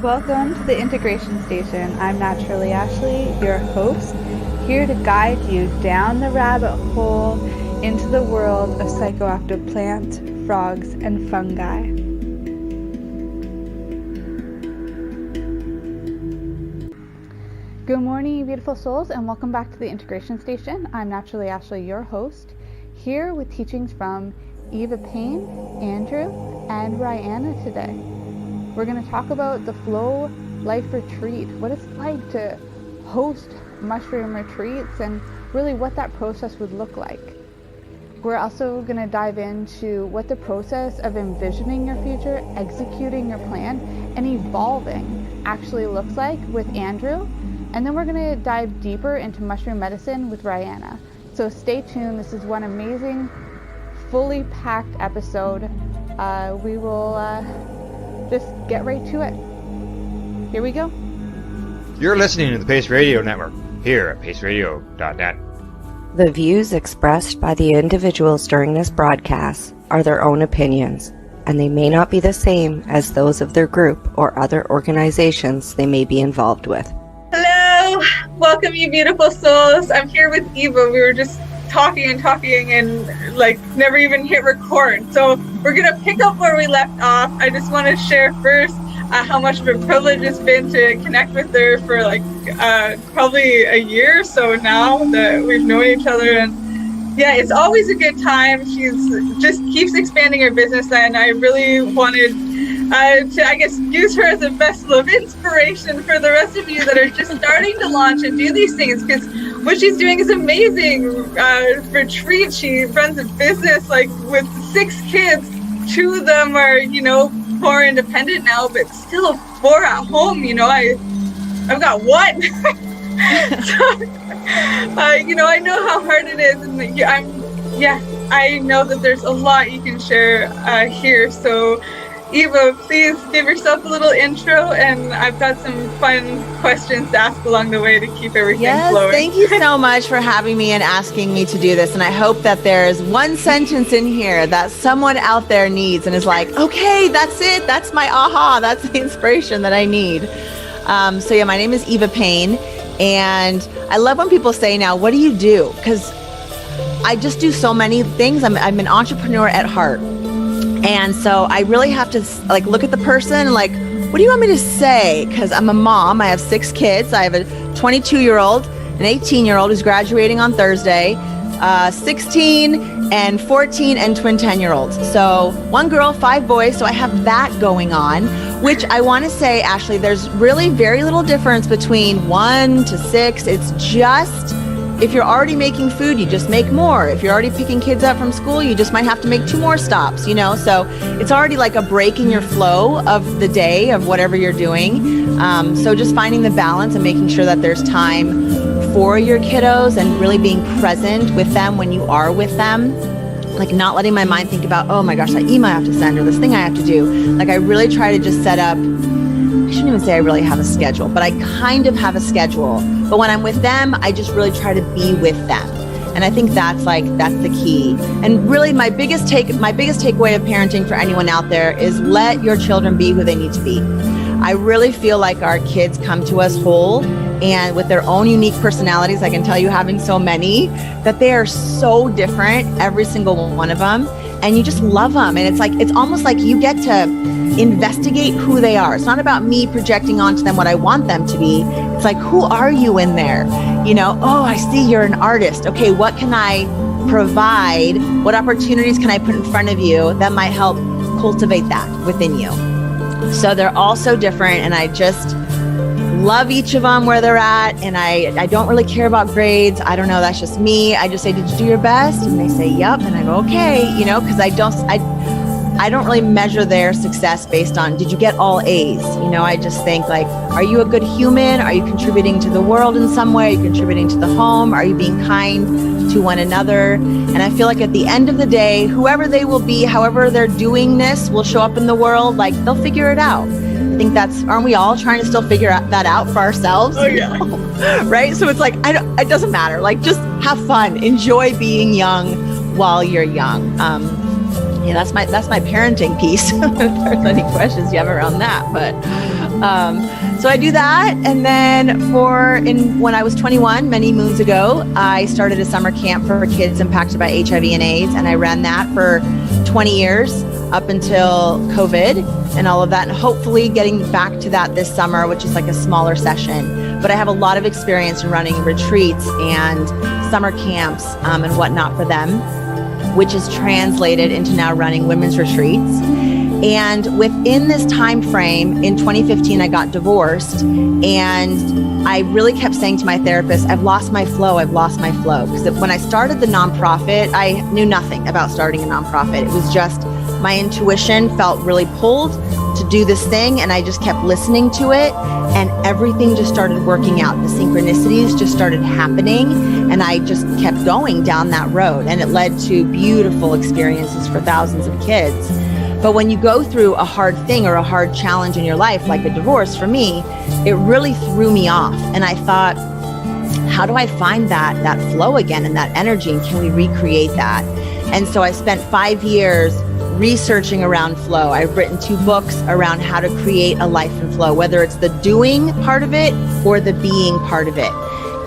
Welcome to the Integration Station. I'm Naturally Ashley, your host, here to guide you down the rabbit hole into the world of psychoactive plants, frogs, and fungi. Good morning, you beautiful souls, and welcome back to the Integration Station. I'm Naturally Ashley, your host, here with teachings from Eva Payne, Andrew, and Ryanna today. We're going to talk about the Flow Life Retreat, what it's like to host mushroom retreats, and really what that process would look like. We're also going to dive into what the process of envisioning your future, executing your plan, and evolving actually looks like with Andrew. And then we're going to dive deeper into mushroom medicine with Ryanna. So stay tuned. This is one amazing, fully packed episode. We will just get right to it. Here we go. You're listening to the Pace Radio Network here at paceradio.net. The views expressed by the individuals during this broadcast are their own opinions, and they may not be the same as those of their group or other organizations they may be involved with. Hello, welcome you beautiful souls. I'm here with Eva. We were just talking and never even hit record. So we're gonna pick up where we left off. I just want to share first how much of a privilege it's been to connect with her for probably a year or so now that we've known each other, and yeah, it's always a good time. She's just keeps expanding her business, and I really wanted to use her as a vessel of inspiration for the rest of you that are just starting to launch and do these things, because what she's doing is amazing. Retreat, she runs a business with 6 kids. 2 of them are, more independent now, but still 4 at home. I've got 1. So, I know how hard it is, and I know that there's a lot you can share here. So Eva, please give yourself a little intro, and I've got some fun questions to ask along the way to keep everything flowing. Thank you so much for having me and asking me to do this. And I hope that there's one sentence in here that someone out there needs and is like, okay, that's it. That's my aha. That's the inspiration that I need. My name is Eva Payne, and I love when people say now, what do you do? Because I just do so many things. I'm an entrepreneur at heart. And so I really have to look at the person, what do you want me to say? Because I'm a mom. I have 6 kids. I have a 22-year-old, an 18-year-old who's graduating on Thursday, 16 and 14 and twin 10-year-olds. So 1 girl, 5 boys. So I have that going on, which I want to say, Ashley, there's really very little difference between 1 to 6. It's just, if you're already making food, you just make more. If you're already picking kids up from school, you just might have to make 2 more stops, So it's already like a break in your flow of the day of whatever you're doing. So just finding the balance and making sure that there's time for your kiddos and really being present with them when you are with them. Not letting my mind think about, oh my gosh, that email I have to send or this thing I have to do. I really try to just set up, I shouldn't even say I really have a schedule, but I kind of have a schedule. But when I'm with them, I just really try to be with them. And I think that's the key. And really my biggest takeaway of parenting for anyone out there is let your children be who they need to be. I really feel like our kids come to us whole and with their own unique personalities. I can tell you, having so many, that they are so different, every single one of them. And you just love them. And it's almost like you get to investigate who they are. It's not about me projecting onto them what I want them to be. It's who are you in there? Oh, I see you're an artist. Okay, what can I provide? What opportunities can I put in front of you that might help cultivate that within you? So they're all so different, and I just love each of them where they're at, and I don't really care about grades. I don't know, that's just me. I just say, did you do your best? And they say, yep. And I go, okay, because I don't really measure their success based on, did you get all A's? I just think are you a good human? Are you contributing to the world in some way? Are you contributing to the home? Are you being kind to one another? And I feel at the end of the day, whoever they will be, however they're doing this will show up in the world, they'll figure it out. I think aren't we all trying to still figure that out for ourselves? Oh yeah. Right? So it's it doesn't matter. Just have fun. Enjoy being young while you're young. yeah, that's my parenting piece. If there's any questions you have around that, but so I do that, and then when I was 21, many moons ago, I started a summer camp for kids impacted by HIV and AIDS, and I ran that for 20 years up until COVID and all of that, and hopefully getting back to that this summer, which is like a smaller session. But I have a lot of experience in running retreats and summer camps and whatnot for them, which is translated into now running women's retreats. And within this time frame, in 2015, I got divorced, and I really kept saying to my therapist, I've lost my flow. Because when I started the nonprofit, I knew nothing about starting a nonprofit. It was just my intuition felt really pulled to do this thing, and I just kept listening to it, and everything just started working out. The synchronicities just started happening, and I just kept going down that road, and it led to beautiful experiences for thousands of kids. But when you go through a hard thing or a hard challenge in your life, like a divorce for me, it really threw me off. And I thought, how do I find that flow again and that energy? And can we recreate that? And so I spent 5 years researching around flow. I've written 2 books around how to create a life in flow, whether it's the doing part of it or the being part of it.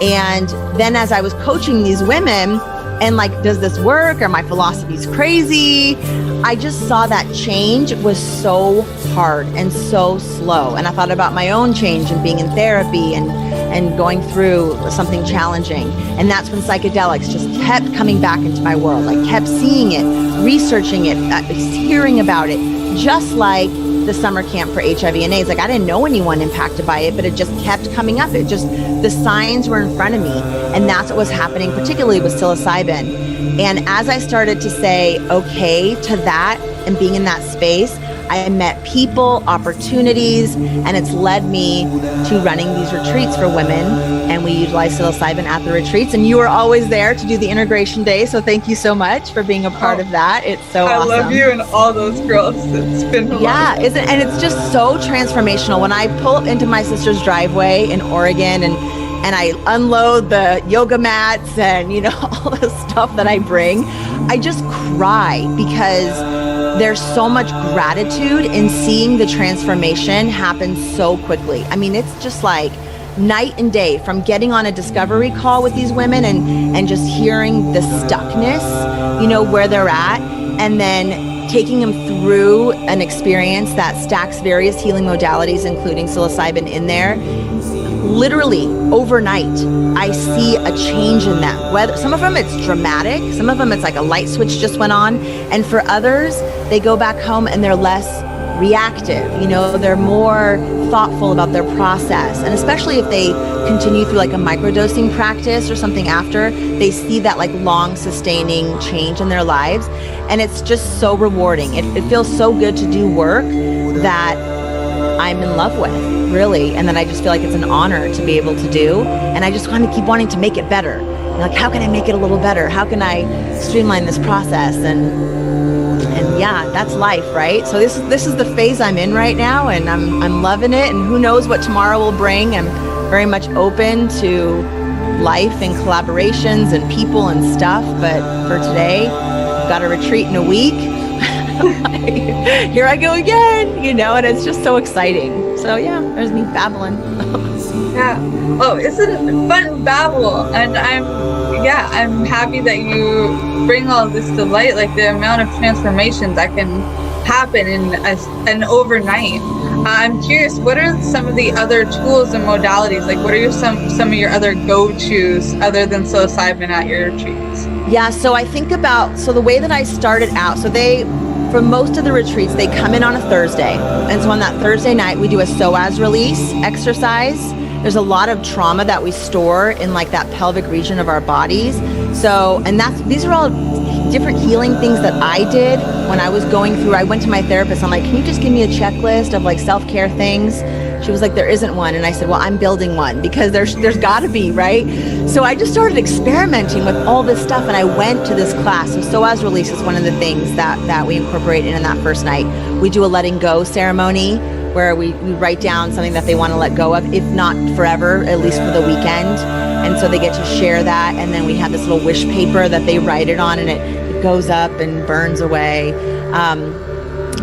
And then as I was coaching these women, and like, does this work? Are my philosophies crazy? I just saw that change was so hard and so slow. And I thought about my own change and being in therapy and going through something challenging. And that's when psychedelics just kept coming back into my world. I kept seeing it, researching it, hearing about it, just like the summer camp for HIV and AIDS. Like, I didn't know anyone impacted by it, but it just kept coming up. The signs were in front of me. And that's what was happening, particularly with psilocybin. And as I started to say okay to that and being in that space, I met people, opportunities, and it's led me to running these retreats for women. And we utilize psilocybin at the retreats. And you were always there to do the integration day. So thank you so much for being a part of that. It's so awesome. I love you and all those girls. It's been and it's just so transformational. When I pull up into my sister's driveway in Oregon and I unload the yoga mats and, all the stuff that I bring, I just cry because there's so much gratitude in seeing the transformation happen so quickly. I mean, it's just like night and day, from getting on a discovery call with these women and just hearing the stuckness, where they're at, and then taking them through an experience that stacks various healing modalities, including psilocybin in there. Literally overnight, I see a change in them. Whether some of them it's dramatic, some of them it's like a light switch just went on, and for others, they go back home and they're less reactive. They're more thoughtful about their process, and especially if they continue through like a microdosing practice or something after, they see that like long sustaining change in their lives, and it's just so rewarding. It feels so good to do work that I'm in love with, really, and then I just feel like it's an honor to be able to do, and I just want to keep wanting to make it better. Like, how can I make it a little better? How can I streamline this process? And yeah, that's life, right? So this is the phase I'm in right now, and I'm loving it, and who knows what tomorrow will bring. I'm very much open to life and collaborations and people and stuff, but for today, I've got a retreat in a week. Here I go again, and it's just so exciting. So yeah, there's me babbling. Yeah. Oh, isn't it fun babble? And I'm happy that you bring all this to light, like the amount of transformations that can happen in an overnight. I'm curious, what are some of the other tools and modalities? Like, what are some of your other go-tos other than psilocybin at your retreats? Yeah, so I think about, the way that I started out, for most of the retreats, they come in on a Thursday. And so on that Thursday night, we do a psoas release exercise. There's a lot of trauma that we store in like that pelvic region of our bodies. So, and these are all different healing things that I did when I was going through. I went to my therapist. I'm like, can you just give me a checklist of like self-care things? She was like, there isn't one. And I said, well, I'm building one because there's gotta be, right? So I just started experimenting with all this stuff, and I went to this class. So psoas release is one of the things that we incorporate in that first night. We do a letting go ceremony where we write down something that they want to let go of, if not forever, at least for the weekend. And so they get to share that. And then we have this little wish paper that they write it on, and it goes up and burns away.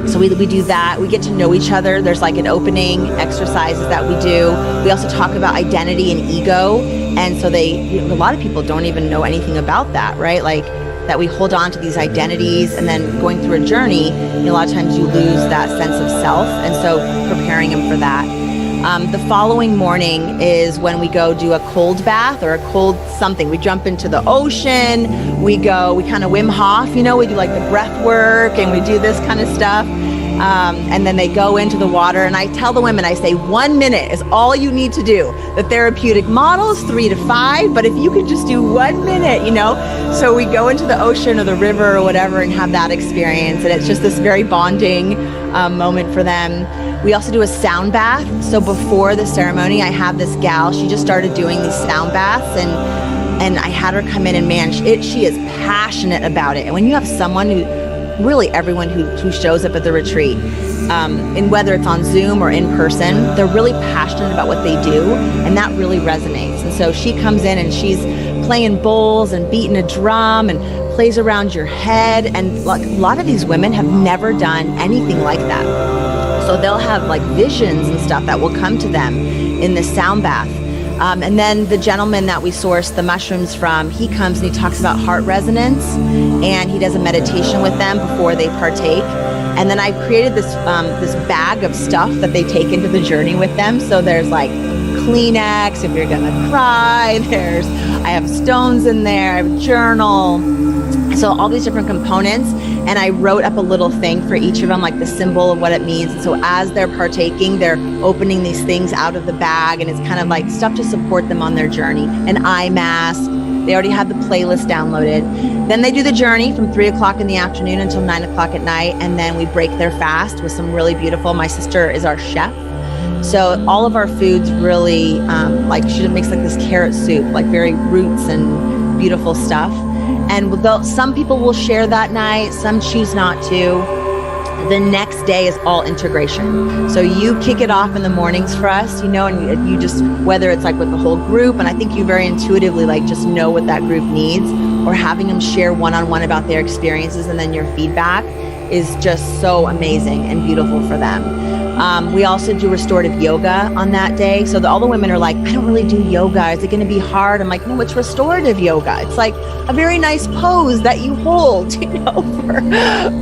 So we do that. We get to know each other. There's like an opening exercises that we do. We also talk about identity and ego. And so a lot of people don't even know anything about that, right? Like that we hold on to these identities, and then going through a journey, a lot of times you lose that sense of self. And so preparing them for that. The following morning is when we go do a cold bath or a cold something. We jump into the ocean, we kind of Wim Hof, we do like the breath work, and we do this kind of stuff. And then they go into the water, and I tell the women, I say 1 minute is all you need to do. The therapeutic model is 3 to 5, but if you can just do 1 minute, So we go into the ocean or the river or whatever and have that experience, and it's just this very bonding moment for them. We also do a sound bath. So before the ceremony, I have this gal, she just started doing these sound baths, and I had her come in, and man, she is passionate about it. And when you have someone really everyone who shows up at the retreat, and whether it's on Zoom or in person, they're really passionate about what they do, and that really resonates. And so she comes in and she's playing bowls and beating a drum and plays around your head, and a lot of these women have never done anything like that. So they'll have like visions and stuff that will come to them in the sound bath. And then the gentleman that we source the mushrooms from, he comes and he talks about heart resonance, and he does a meditation with them before they partake. And then I've created this bag of stuff that they take into the journey with them. So there's like Kleenex if you're gonna cry. I have stones in there. I have a journal. So all these different components, and I wrote up a little thing for each of them, like the symbol of what it means. And so as they're partaking, they're opening these things out of the bag, and it's kind of like stuff to support them on their journey. An eye mask. They already have the playlist downloaded. Then they do the journey from 3 o'clock in the afternoon until 9 o'clock at night, and then we break their fast with some really beautiful. My sister is our chef, so all of our foods really she makes like this carrot soup, like very roots and beautiful stuff. And some people will share that night, some choose not to. The next day is all integration. So you kick it off in the mornings for us, and you just, whether it's like with the whole group, and I think you very intuitively just know what that group needs, or having them share one-on-one about their experiences, and then your feedback is just so amazing and beautiful for them. We also do restorative yoga on that day. So all the women are like, I don't really do yoga. Is it going to be hard? I'm like, no, it's restorative yoga. It's like a very nice pose that you hold,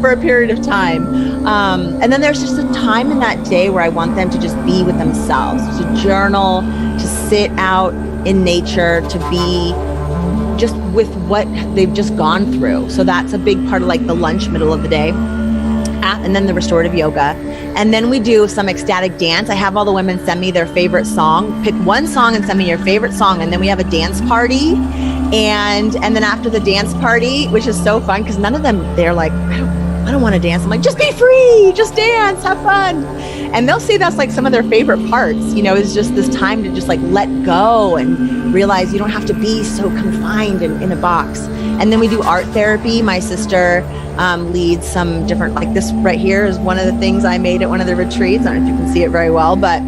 for a period of time. And then there's just a time in that day where I want them to just be with themselves, to journal, to sit out in nature, to be just with what they've just gone through. So that's a big part of like the lunch, middle of the day. And then the restorative yoga. And then we do some ecstatic dance. I have all the women send me their favorite song. Pick one song and send me your favorite song. And then we have a dance party. And then after the dance party, which is so fun, because none of them, they're like, I don't want to dance. I'm like, just be free, just dance, have fun. And they'll say that's like some of their favorite parts, is just this time to just like let go and realize you don't have to be so confined in a box. And then we do art therapy. My sister leads some different, like this right here is one of the things I made at one of the retreats. I don't know if you can see it very well, but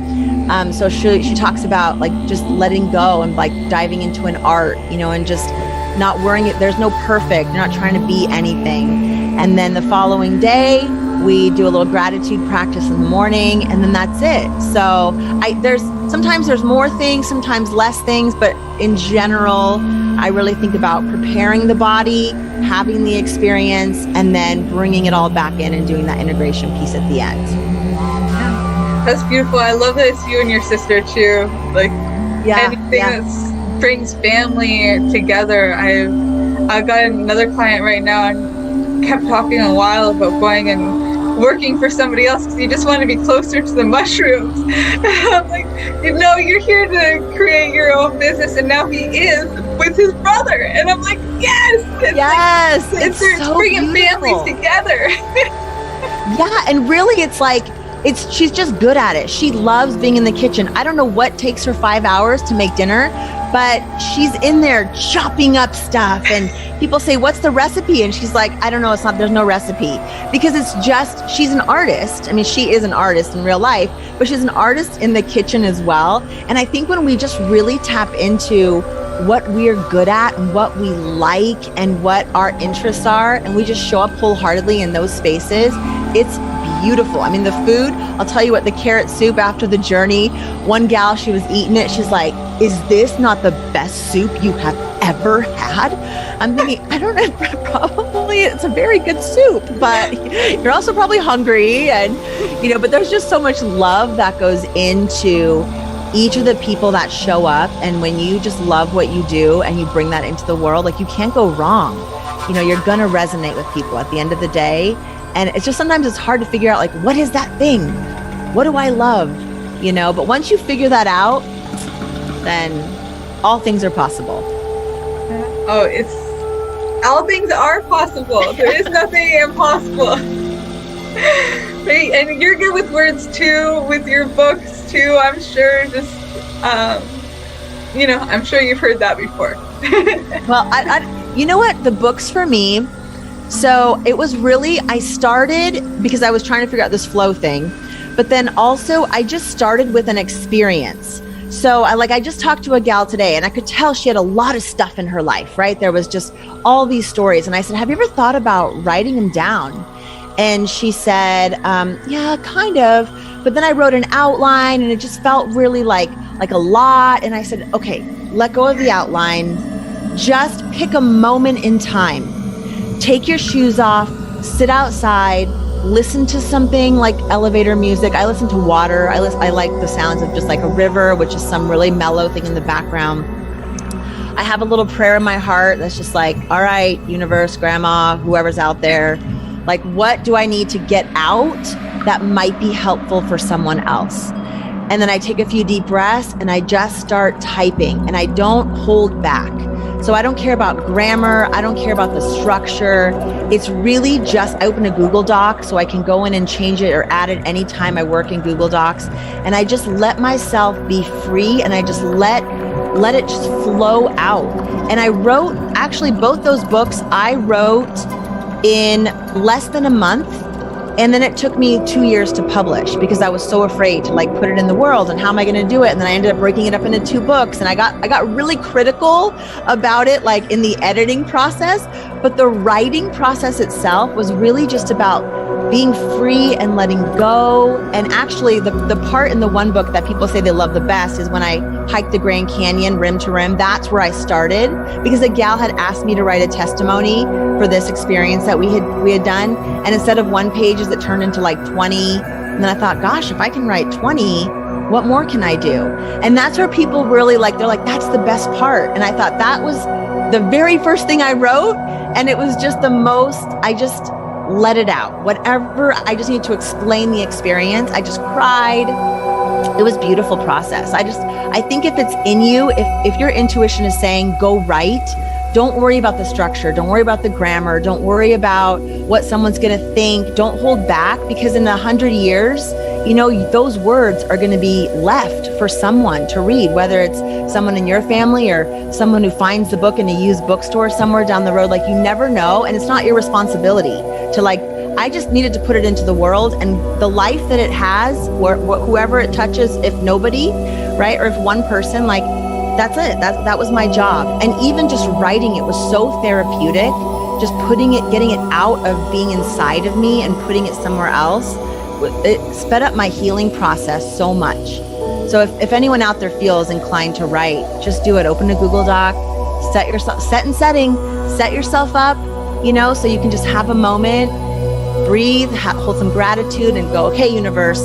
so she talks about like just letting go and like diving into an art, and just not worrying it. There's no perfect. You're not trying to be anything. And then the following day, we do a little gratitude practice in the morning, and then that's it. So sometimes there's more things, sometimes less things, but in general, I really think about preparing the body, having the experience, and then bringing it all back in and doing that integration piece at the end. That's beautiful. I love that it's you and your sister too. Like anything that brings family together. I've got another client right now, and kept talking a while about going and working for somebody else because you just want to be closer to the mushrooms. I'm like, you're here to create your own business, and now he is with his brother, and I'm like, yes, it's so bringing beautiful. Families together. Yeah, and really, it's like she's just good at it. She loves being in the kitchen. I don't know what takes her 5 hours to make dinner, but she's in there chopping up stuff, and people say, what's the recipe? And she's like, I don't know, there's no recipe, because she's an artist. I mean, she is an artist in real life, but she's an artist in the kitchen as well. And I think when we just really tap into what we're good at and what we like and what our interests are, and we just show up wholeheartedly in those spaces, it's beautiful. I mean, the food, I'll tell you what, the carrot soup after the journey, one gal, she was eating it. She's like, is this not the best soup you have ever had? I'm thinking, I don't know, probably it's a very good soup, but you're also probably hungry. And, you know, but there's just so much love that goes into each of the people that show up. And when you just love what you do and you bring that into the world, like, you can't go wrong. You know, you're going to resonate with people at the end of the day. And it's just, sometimes it's hard to figure out, like, what is that thing? What do I love? You know, but once you figure that out, then all things are possible. Oh, it's, all things are possible. There is nothing impossible. And you're good with words too, with your books too, I'm sure. Just, you know, I'm sure you've heard that before. Well, I, you know what? The books for me, so it was really, I started because I was trying to figure out this flow thing, but then also I just started with an experience. So I just talked to a gal today, and I could tell she had a lot of stuff in her life, right? There was just all these stories. And I said, have you ever thought about writing them down? And she said, yeah, kind of. But then I wrote an outline, and it just felt really like a lot. And I said, okay, let go of the outline. Just pick a moment in time. Take your shoes off, sit outside, listen to something like elevator music. I listen to water. I like the sounds of just like a river, which is some really mellow thing in the background. I have a little prayer in my heart that's just like, all right, universe, grandma, whoever's out there, like, what do I need to get out that might be helpful for someone else? And then I take a few deep breaths and I just start typing, and I don't hold back. So I don't care about grammar. I don't care about the structure. It's really just, I open a Google Doc so I can go in and change it or add it anytime I work in Google Docs. And I just let myself be free, and I just let it just flow out. And I wrote, actually both those books I wrote in less than a month. And then it took me 2 years to publish because I was so afraid to like put it in the world, and how am I going to do it? And then I ended up breaking it up into 2 books, and I got really critical about it, like in the editing process. But the writing process itself was really just about being free and letting go. And actually the part in the one book that people say they love the best is when I hiked the Grand Canyon rim to rim. That's where I started, because a gal had asked me to write a testimony for this experience that we had done. And instead of 1 page, it turned into like 20. And then I thought, gosh, if I can write 20, what more can I do? And that's where people really they're like, that's the best part. And I thought that was the very first thing I wrote. And it was just the most, I just let it out. Whatever, I just need to explain the experience. I just cried. It was a beautiful process. I think if it's in you, if your intuition is saying, go write, don't worry about the structure. Don't worry about the grammar. Don't worry about what someone's going to think. Don't hold back, because in 100 years, you know, those words are going to be left for someone to read, whether it's someone in your family or someone who finds the book in a used bookstore somewhere down the road. Like, you never know. And it's not your responsibility to I just needed to put it into the world, and the life that it has, whoever it touches, if nobody, right? Or if one person, that's it. That was my job. And even just writing it was so therapeutic, just getting it out of being inside of me and putting it somewhere else. It sped up my healing process so much. So if anyone out there feels inclined to write, just do it. Open a Google Doc, set yourself up, you know, so you can just have a moment, breathe, hold some gratitude, and go, okay, universe,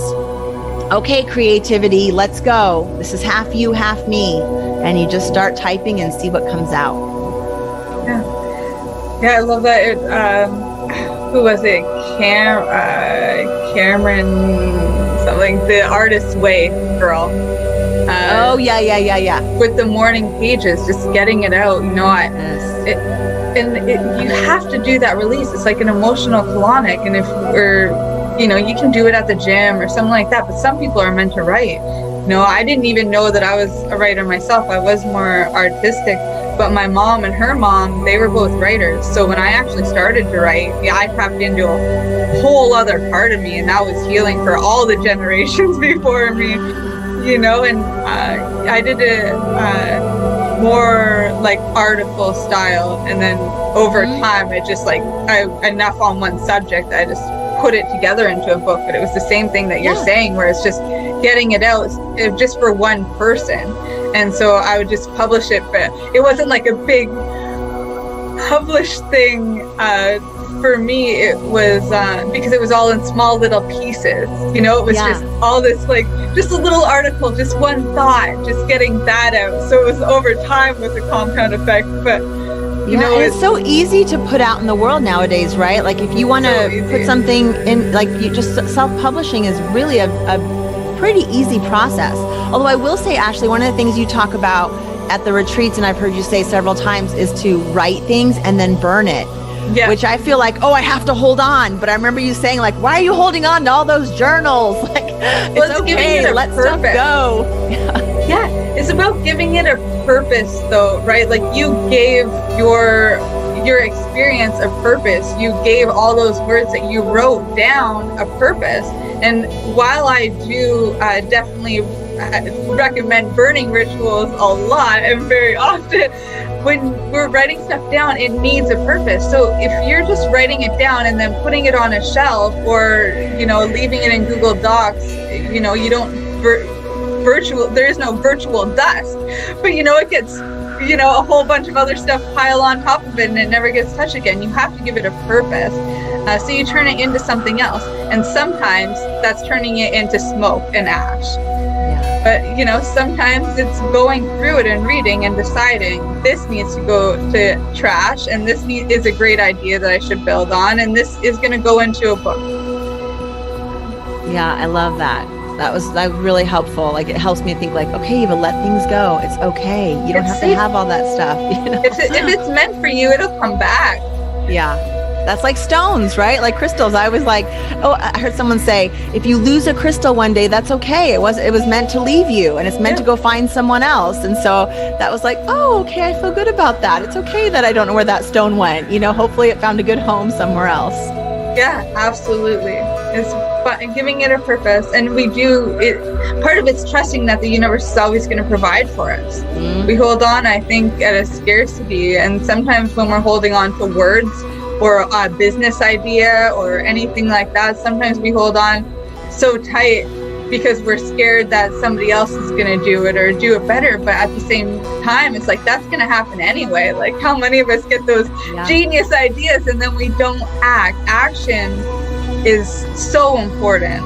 okay, creativity, let's go. This is half you, half me. And you just start typing and see what comes out. Yeah, I love that. Who was it? Cameron something, the Artist's Way girl. Oh, yeah. With the morning pages, just getting it out, you know, you have to do that release. It's like an emotional colonic. And you know, you can do it at the gym or something like that, but some people are meant to write. No, I didn't even know that I was a writer myself. I was more artistic, but my mom and her mom, they were both writers. So when I actually started to write, I tapped into a whole other part of me, and that was healing for all the generations before me, you know. And I did more like article style, and then over time I just like enough on one subject, I just put it together into a book. But it was the same thing that you're saying, where it's just getting it out just for one person. And so I would just publish it, but it wasn't like a big published thing. For me, it was because it was all in small little pieces, you know. It was just all this, like, just a little article, just one thought, just getting that out. So it was over time with the compound effect. But you know, it's so easy to put out in the world nowadays, right? Like if you want to put something in, like, you just self-publishing is really a pretty easy process. Although I will say, Ashley, one of the things you talk about at the retreats, and I've heard you say several times, is to write things and then burn it. Yeah. Which I feel like, I have to hold on. But I remember you saying, like, why are you holding on to all those journals? Like, it's okay, let stuff go. Yeah, it's about giving it a purpose, though, right? Like, you gave your experience a purpose. You gave all those words that you wrote down a purpose. And while I do definitely recommend burning rituals a lot and very often, when we're writing stuff down, it needs a purpose. So if you're just writing it down and then putting it on a shelf, or, you know, leaving it in Google Docs, you know, you don't there is no virtual dust, but, you know, it gets, you know, a whole bunch of other stuff pile on top of it and it never gets touched again. You have to give it a purpose. So you turn it into something else. And sometimes that's turning it into smoke and ash. But, you know, sometimes it's going through it and reading and deciding this needs to go to trash, and this is a great idea that I should build on, and this is going to go into a book. Yeah, I love that. That was really helpful. Like, it helps me think, like, okay, Eva, let things go. It's okay. You don't have to have all that stuff. You know? If it's meant for you, it'll come back. Yeah. That's like stones, right? Like crystals. I was like, I heard someone say, if you lose a crystal one day, that's okay. It was meant to leave you, and it's meant to go find someone else. And so that was like, okay, I feel good about that. It's okay that I don't know where that stone went. You know, hopefully it found a good home somewhere else. Yeah, absolutely. It's fun, giving it a purpose. And we do it. Part of it's trusting that the universe is always going to provide for us. Mm-hmm. We hold on, I think, at a scarcity. And sometimes when we're holding on to words, or a business idea or anything like that, sometimes we hold on so tight because we're scared that somebody else is going to do it or do it better. But at the same time, it's like, that's going to happen anyway. Like, how many of us get those genius ideas and then we don't act? Action is so important.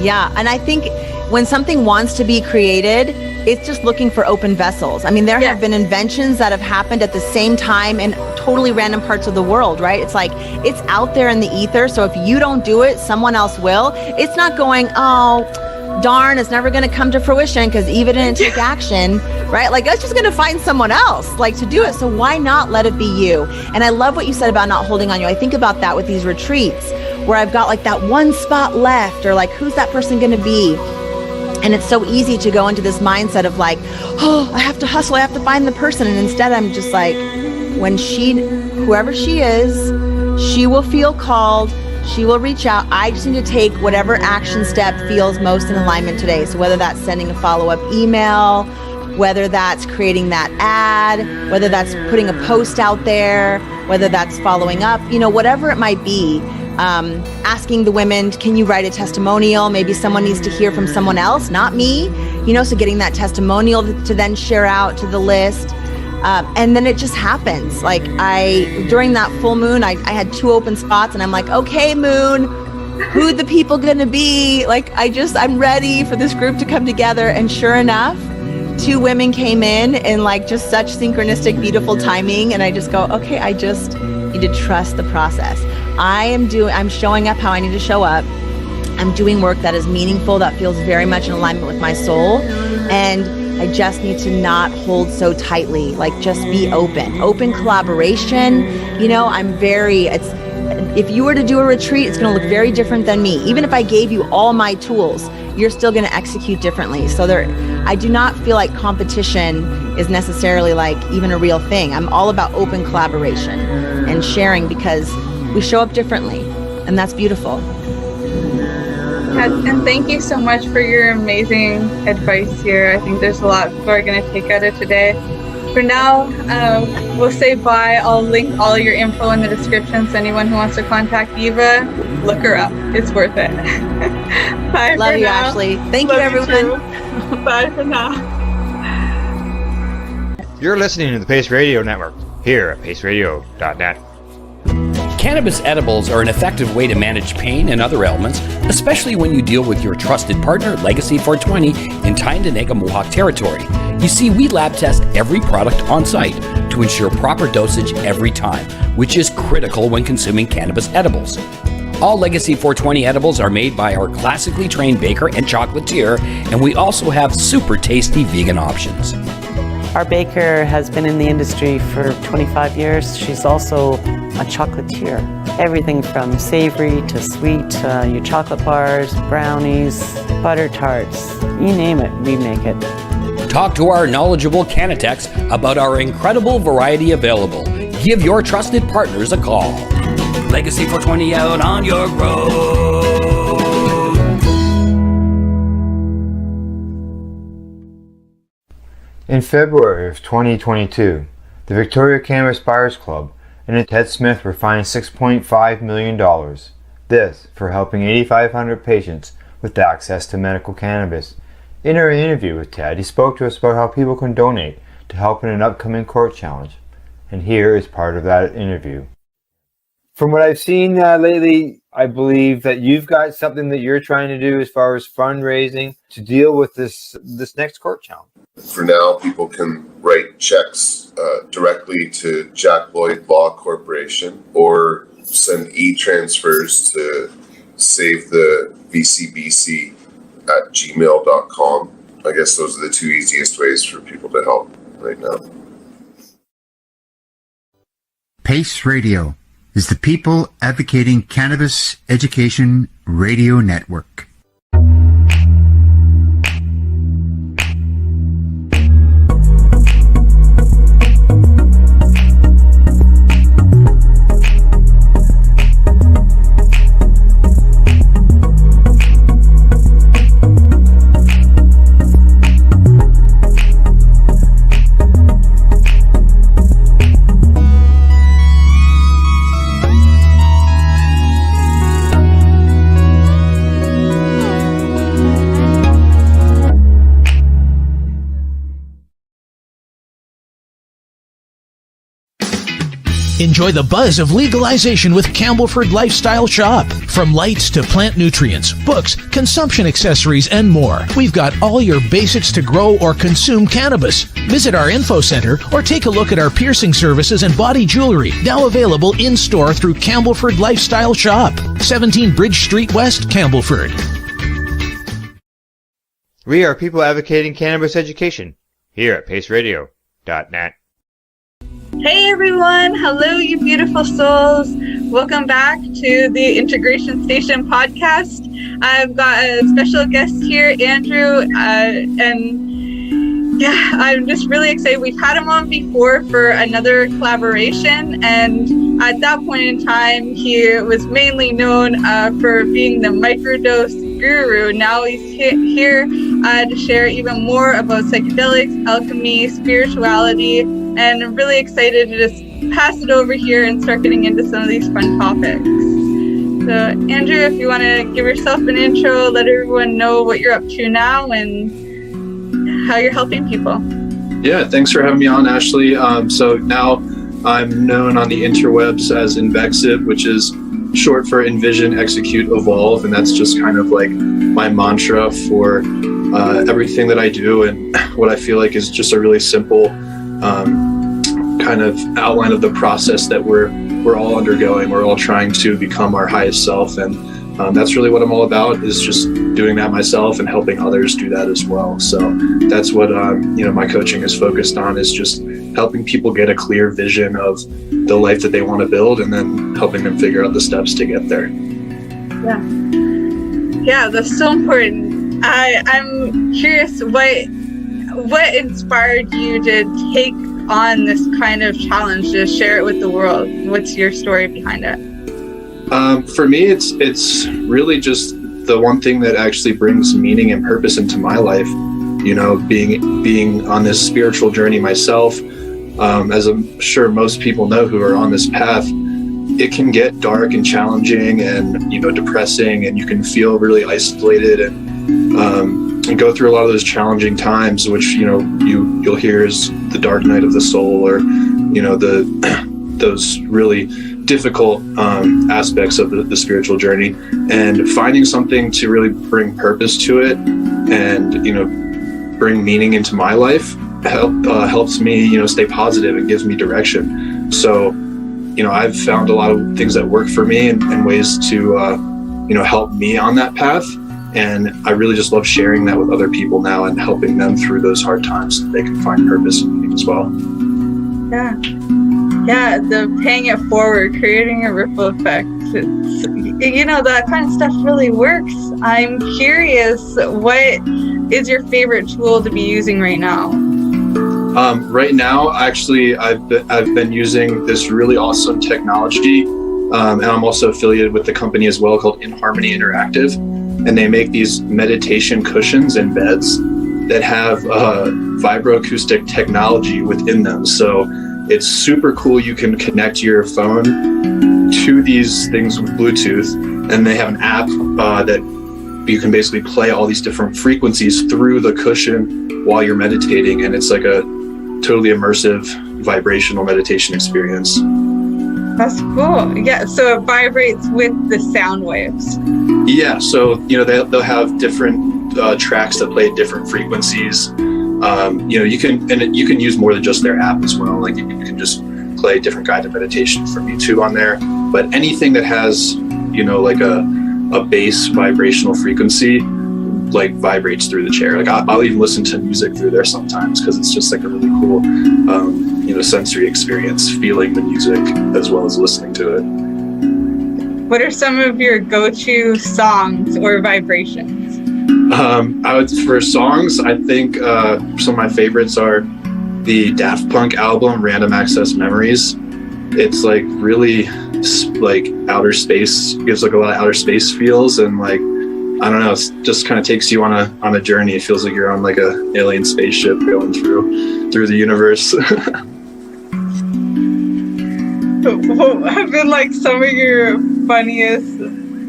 Yeah, and I think when something wants to be created, it's just looking for open vessels. I mean, there have been inventions that have happened at the same time in totally random parts of the world, right? It's like, it's out there in the ether. So if you don't do it, someone else will. It's not going, darn, it's never going to come to fruition because Eva didn't take action, right? Like, it's just going to find someone else, like, to do it. So why not let it be you? And I love what you said about not holding on you. I think about that with these retreats where I've got like that one spot left, or like, who's that person going to be? And it's so easy to go into this mindset of like, I have to hustle, I have to find the person. And instead I'm just like, whoever she is, she will feel called, she will reach out. I just need to take whatever action step feels most in alignment today. So whether that's sending a follow-up email, whether that's creating that ad, whether that's putting a post out there, whether that's following up, you know, whatever it might be. Asking the women, can you write a testimonial? Maybe someone needs to hear from someone else, not me, you know, so getting that testimonial to then share out to the list. And then it just happens. Like during that full moon, I had 2 open spots and I'm like, okay, moon, who the people gonna be? Like, I'm ready for this group to come together. And sure enough, 2 women came in like just such synchronistic, beautiful timing. And I just go, okay, I just need to trust the process. I'm showing up how I need to show up. I'm doing work that is meaningful, that feels very much in alignment with my soul. And I just need to not hold so tightly, like just be open collaboration. You know, if you were to do a retreat, it's going to look very different than me. Even if I gave you all my tools, you're still going to execute differently. So I do not feel like competition is necessarily like even a real thing. I'm all about open collaboration and sharing because we show up differently, and that's beautiful. And thank you so much for your amazing advice here. I think there's a lot people are going to take out of today. for now, we'll say bye. I'll link all your info in the description, so anyone who wants to contact Eva, look her up. It's worth it. Bye. Love for you, now. Ashley. Thank Love you, everyone. too. Bye for now. You're listening to the Pace Radio Network here at paceradio.net. Cannabis edibles are an effective way to manage pain and other ailments, especially when you deal with your trusted partner, Legacy 420, in Tyendinaga Mohawk territory. You see, we lab test every product on site to ensure proper dosage every time, which is critical when consuming cannabis edibles. All Legacy 420 edibles are made by our classically trained baker and chocolatier, and we also have super tasty vegan options. Our baker has been in the industry for 25 years. She's also a chocolatier. Everything from savory to sweet, your chocolate bars, brownies, butter tarts, you name it, we make it. Talk to our knowledgeable Cannatex about our incredible variety available. Give your trusted partners a call. Legacy 420 out on your road. In February of 2022, the Victoria Cannabis Buyers Club and Ted Smith were fined $6.5 million. This for helping 8,500 patients with access to medical cannabis. In our interview with Ted, he spoke to us about how people can donate to help in an upcoming court challenge. And here is part of that interview. From what I've seen lately, I believe that you've got something that you're trying to do as far as fundraising to deal with this next court challenge. For now, people can write checks directly to Jack Lloyd Law Corporation or send e-transfers to savethevcbc@gmail.com. I guess those are the two easiest ways for people to help right now. PACE Radio is the People Advocating Cannabis Education Radio Network. Enjoy the buzz of legalization with Campbellford Lifestyle Shop. From lights to plant nutrients, books, consumption accessories, and more, we've got all your basics to grow or consume cannabis. Visit our info center or take a look at our piercing services and body jewelry, now available in-store through Campbellford Lifestyle Shop, 17 Bridge Street West, Campbellford. We are people advocating cannabis education here at paceradio.net. Hey everyone, hello you beautiful souls. Welcome back to the Integration Station podcast. I've got a special guest here, Andrew, and yeah, I'm just really excited. We've had him on before for another collaboration, and at that point in time, he was mainly known for being the microdose guru. Now he's here to share even more about psychedelics, alchemy, spirituality, and I'm really excited to just pass it over here and start getting into some of these fun topics. So Andrew, if you want to give yourself an intro, let everyone know what you're up to now and how you're helping people. Yeah, thanks for having me on, Ashley. So now I'm known on the interwebs as Invexive, which is short for Envision, Execute, Evolve, and that's just kind of like my mantra for everything that I do, and what I feel like is just a really simple kind of outline of the process that we're all undergoing. We're all trying to become our highest self, and that's really what I'm all about, is just doing that myself and helping others do that as well. So that's what my coaching is focused on, is just helping people get a clear vision of the life that they want to build, and then helping them figure out the steps to get there. Yeah, that's so important. I'm curious, what inspired you to take on this kind of challenge, to share it with the world? What's your story behind it? For me, it's really just the one thing that actually brings meaning and purpose into my life. You know, being on this spiritual journey myself, as I'm sure most people know who are on this path, it can get dark and challenging and, you know, depressing, and you can feel really isolated and go through a lot of those challenging times, which, you know, you'll hear is the dark night of the soul, or, you know, those really difficult aspects of the spiritual journey. And finding something to really bring purpose to it and, you know, bring meaning into my life helps me, you know, stay positive and gives me direction. So, you know, I've found a lot of things that work for me and ways to, you know, help me on that path. And I really just love sharing that with other people now and helping them through those hard times so they can find purpose and meaning as well. Yeah, the paying it forward, creating a ripple effect. It's, you know, that kind of stuff really works. I'm curious, what is your favorite tool to be using right now? Right now, actually, I've been using this really awesome technology, and I'm also affiliated with the company as well called In Harmony Interactive, and they make these meditation cushions and beds that have vibroacoustic technology within them. So it's super cool. You can connect your phone to these things with Bluetooth, and they have an app that you can basically play all these different frequencies through the cushion while you're meditating, and it's like a totally immersive vibrational meditation experience. That's cool. Yeah, so it vibrates with the sound waves. Yeah, so, you know, they'll have different tracks that play at different frequencies. You know, you can use more than just their app as well. Like, you can just play different guided meditations from YouTube on there. But anything that has, you know, like a bass vibrational frequency, like, vibrates through the chair. Like, I'll even listen to music through there sometimes, because it's just like a really cool, you know, sensory experience, feeling the music as well as listening to it. What are some of your go-to songs or vibrations? For songs, I think some of my favorites are the Daft Punk album, Random Access Memories. It's like really like outer space, gives like a lot of outer space feels, and like, I don't know, it just kind of takes you on a journey. It feels like you're on like a alien spaceship going through the universe. What have been like some of your funniest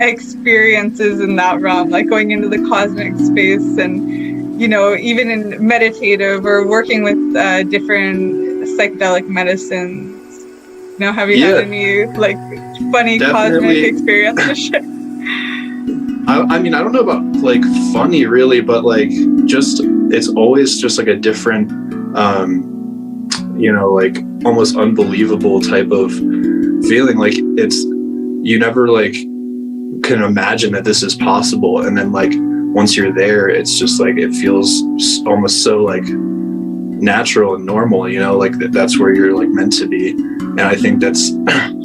experiences in that realm, like going into the cosmic space and, you know, even in meditative or working with different psychedelic medicines? You know, have you had any like funny cosmic experiences? I mean, I don't know about like funny really, but like just, it's always just like a different, you know, like almost unbelievable type of feeling. Like, it's, you never like can imagine that this is possible. And then like, once you're there, it's just like, it feels almost so like natural and normal, you know, like that's where you're like meant to be. And I think that's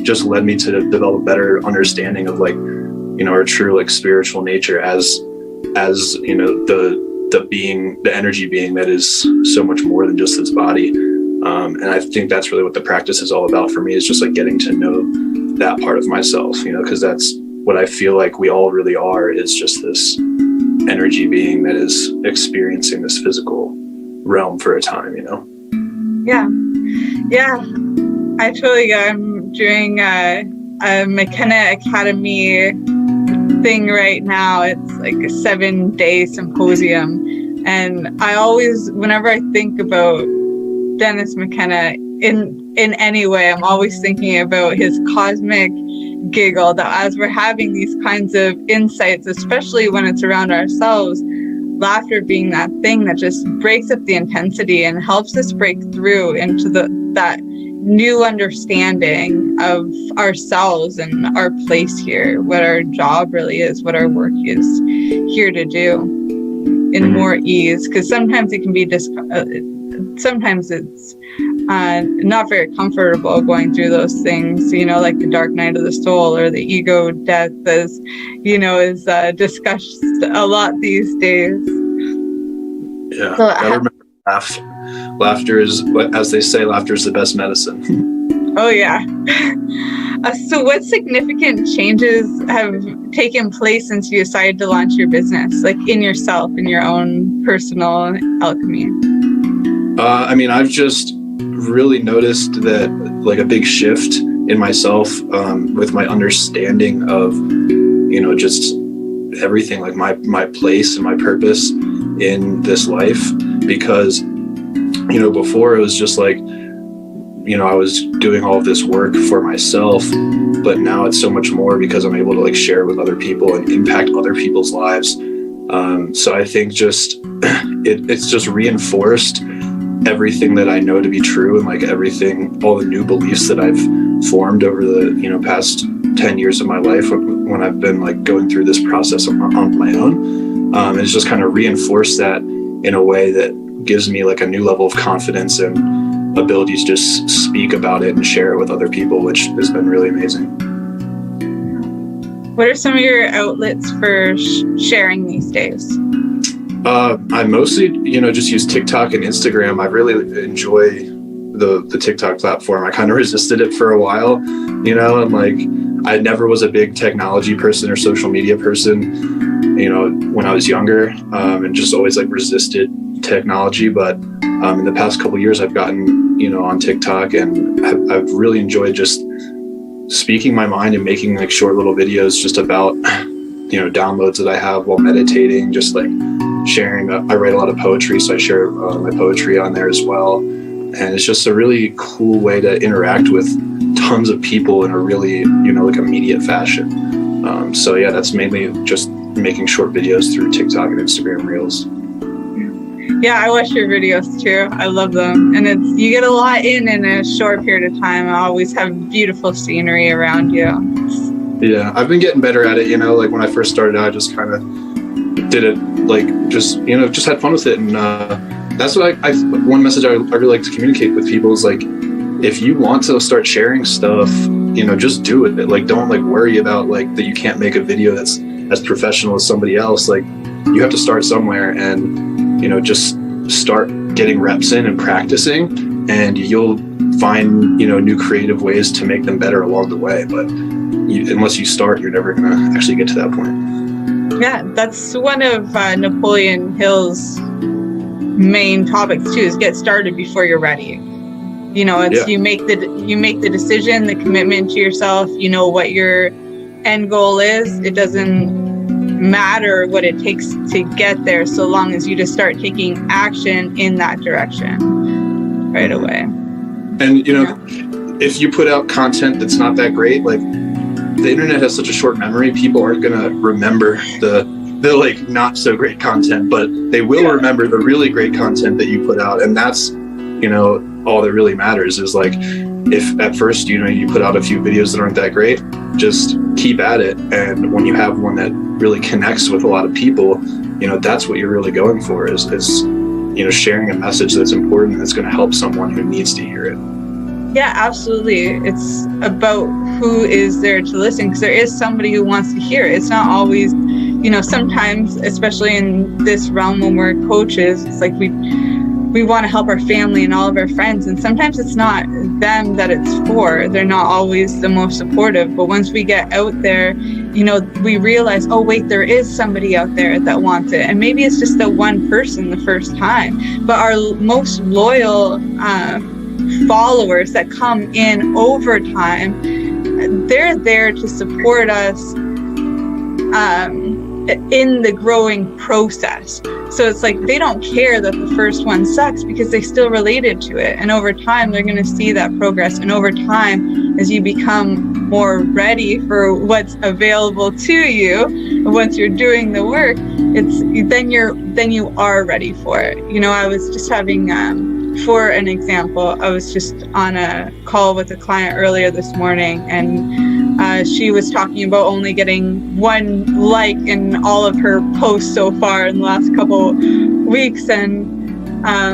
just led me to develop a better understanding of like, you know, our true like spiritual nature as, you know, the being, the energy being that is so much more than just this body. And I think that's really what the practice is all about for me, is just like getting to know that part of myself, you know, because that's what I feel like we all really are, is just this energy being that is experiencing this physical realm for a time, you know? Yeah. I totally, I'm doing a McKenna Academy thing right now. It's like a 7-day symposium. And I always, whenever I think about Dennis McKenna in any way, I'm always thinking about his cosmic giggle, that as we're having these kinds of insights, especially when it's around ourselves, laughter being that thing that just breaks up the intensity and helps us break through into that new understanding of ourselves and our place here, what our job really is, what our work is here to do in more ease. Because sometimes it can be sometimes it's not very comfortable going through those things, you know, like the dark night of the soul or the ego death, as you know, is discussed a lot these days. Yeah, so I remember laughter is, as they say, laughter is the best medicine. Oh yeah. So what significant changes have taken place since you decided to launch your business, like in yourself, in your own personal alchemy? I mean, I've just really noticed that like a big shift in myself with my understanding of, you know, just everything, like my place and my purpose in this life. Because, you know, before it was just like, you know, I was doing all of this work for myself, but now it's so much more because I'm able to like share with other people and impact other people's lives. So I think just it's just reinforced everything that I know to be true, and like everything, all the new beliefs that I've formed over the, you know, past 10 years of my life when I've been like going through this process on my own. It's just kind of reinforced that in a way that gives me like a new level of confidence and ability to just speak about it and share it with other people, which has been really amazing. What are some of your outlets for sharing these days? I mostly, you know, just use TikTok and Instagram. I really enjoy the TikTok platform. I kind of resisted it for a while, you know, and like I never was a big technology person or social media person, you know, when I was younger, and just always like resisted technology. But in the past couple of years, I've gotten, you know, on TikTok, and I've really enjoyed just speaking my mind and making like short little videos just about, you know, downloads that I have while meditating, just like sharing. I write a lot of poetry, so I share my poetry on there as well. And it's just a really cool way to interact with tons of people in a really, you know, like immediate fashion. So yeah, that's mainly just making short videos through TikTok and Instagram Reels. Yeah, I watch your videos too. I love them. And you get a lot in a short period of time. I always have beautiful scenery around you. Yeah, I've been getting better at it, you know, like when I first started out, I just kind of did it like just, you know, just had fun with it. And that's what one message I really like to communicate with people is like, if you want to start sharing stuff, you know, just do it. Like, don't like worry about like that you can't make a video that's as professional as somebody else. Like, you have to start somewhere, and, you know, just start getting reps in and practicing, and you'll find, you know, new creative ways to make them better along the way. But unless you start, you're never going to actually get to that point. Yeah, that's one of Napoleon Hill's main topics too, is get started before you're ready. You know, it's you make the decision, the commitment to yourself. You know what your end goal is. It doesn't matter what it takes to get there, so long as you just start taking action in that direction right away. And, you know, if you put out content that's not that great, like, the internet has such a short memory, people aren't going to remember the like not so great content, but they will remember the really great content that you put out. And that's, you know, all that really matters is like, if at first, you know, you put out a few videos that aren't that great, just keep at it. And when you have one that really connects with a lot of people, you know, that's what you're really going for is, you know, sharing a message that's important, that's going to help someone who needs to hear it. Yeah, absolutely. It's about who is there to listen, because there is somebody who wants to hear it. It's not always, you know, sometimes, especially in this realm when we're coaches, it's like we want to help our family and all of our friends, and sometimes it's not them that it's for. They're not always the most supportive, but once we get out there, you know, we realize, oh wait, there is somebody out there that wants it, and maybe it's just the one person the first time, but our most loyal followers that come in over time, they're there to support us in the growing process. So it's like they don't care that the first one sucks, because they still related to it, and over time they're going to see that progress. And over time, as you become more ready for what's available to you, once you're doing the work, then you are ready for it. You know, I was just having for an example, I was just on a call with a client earlier this morning, and she was talking about only getting one like in all of her posts so far in the last couple weeks. And my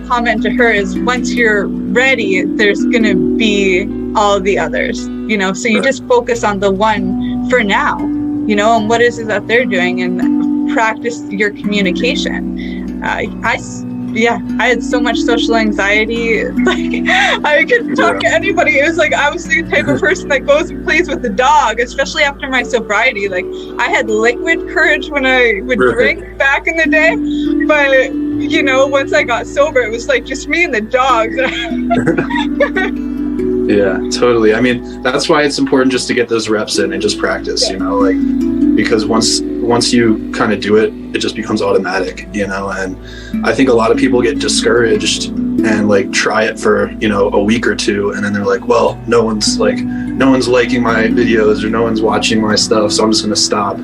comment to her is, once you're ready, there's going to be all the others, you know, so you just focus on the one for now, you know, and what is it that they're doing, and practice your communication. I had so much social anxiety, like I could talk to anybody. It was like I was the type of person that goes and plays with the dog, especially after my sobriety. Like, I had liquid courage when I would drink back in the day, but you know, once I got sober, it was like just me and the dogs. Yeah, totally. I mean, that's why it's important just to get those reps in and just practice, you know, like, because once you kind of do it, it just becomes automatic, you know. And I think a lot of people get discouraged and like try it for, you know, a week or two, and then they're like, well, no one's liking my videos, or no one's watching my stuff, so I'm just going to stop.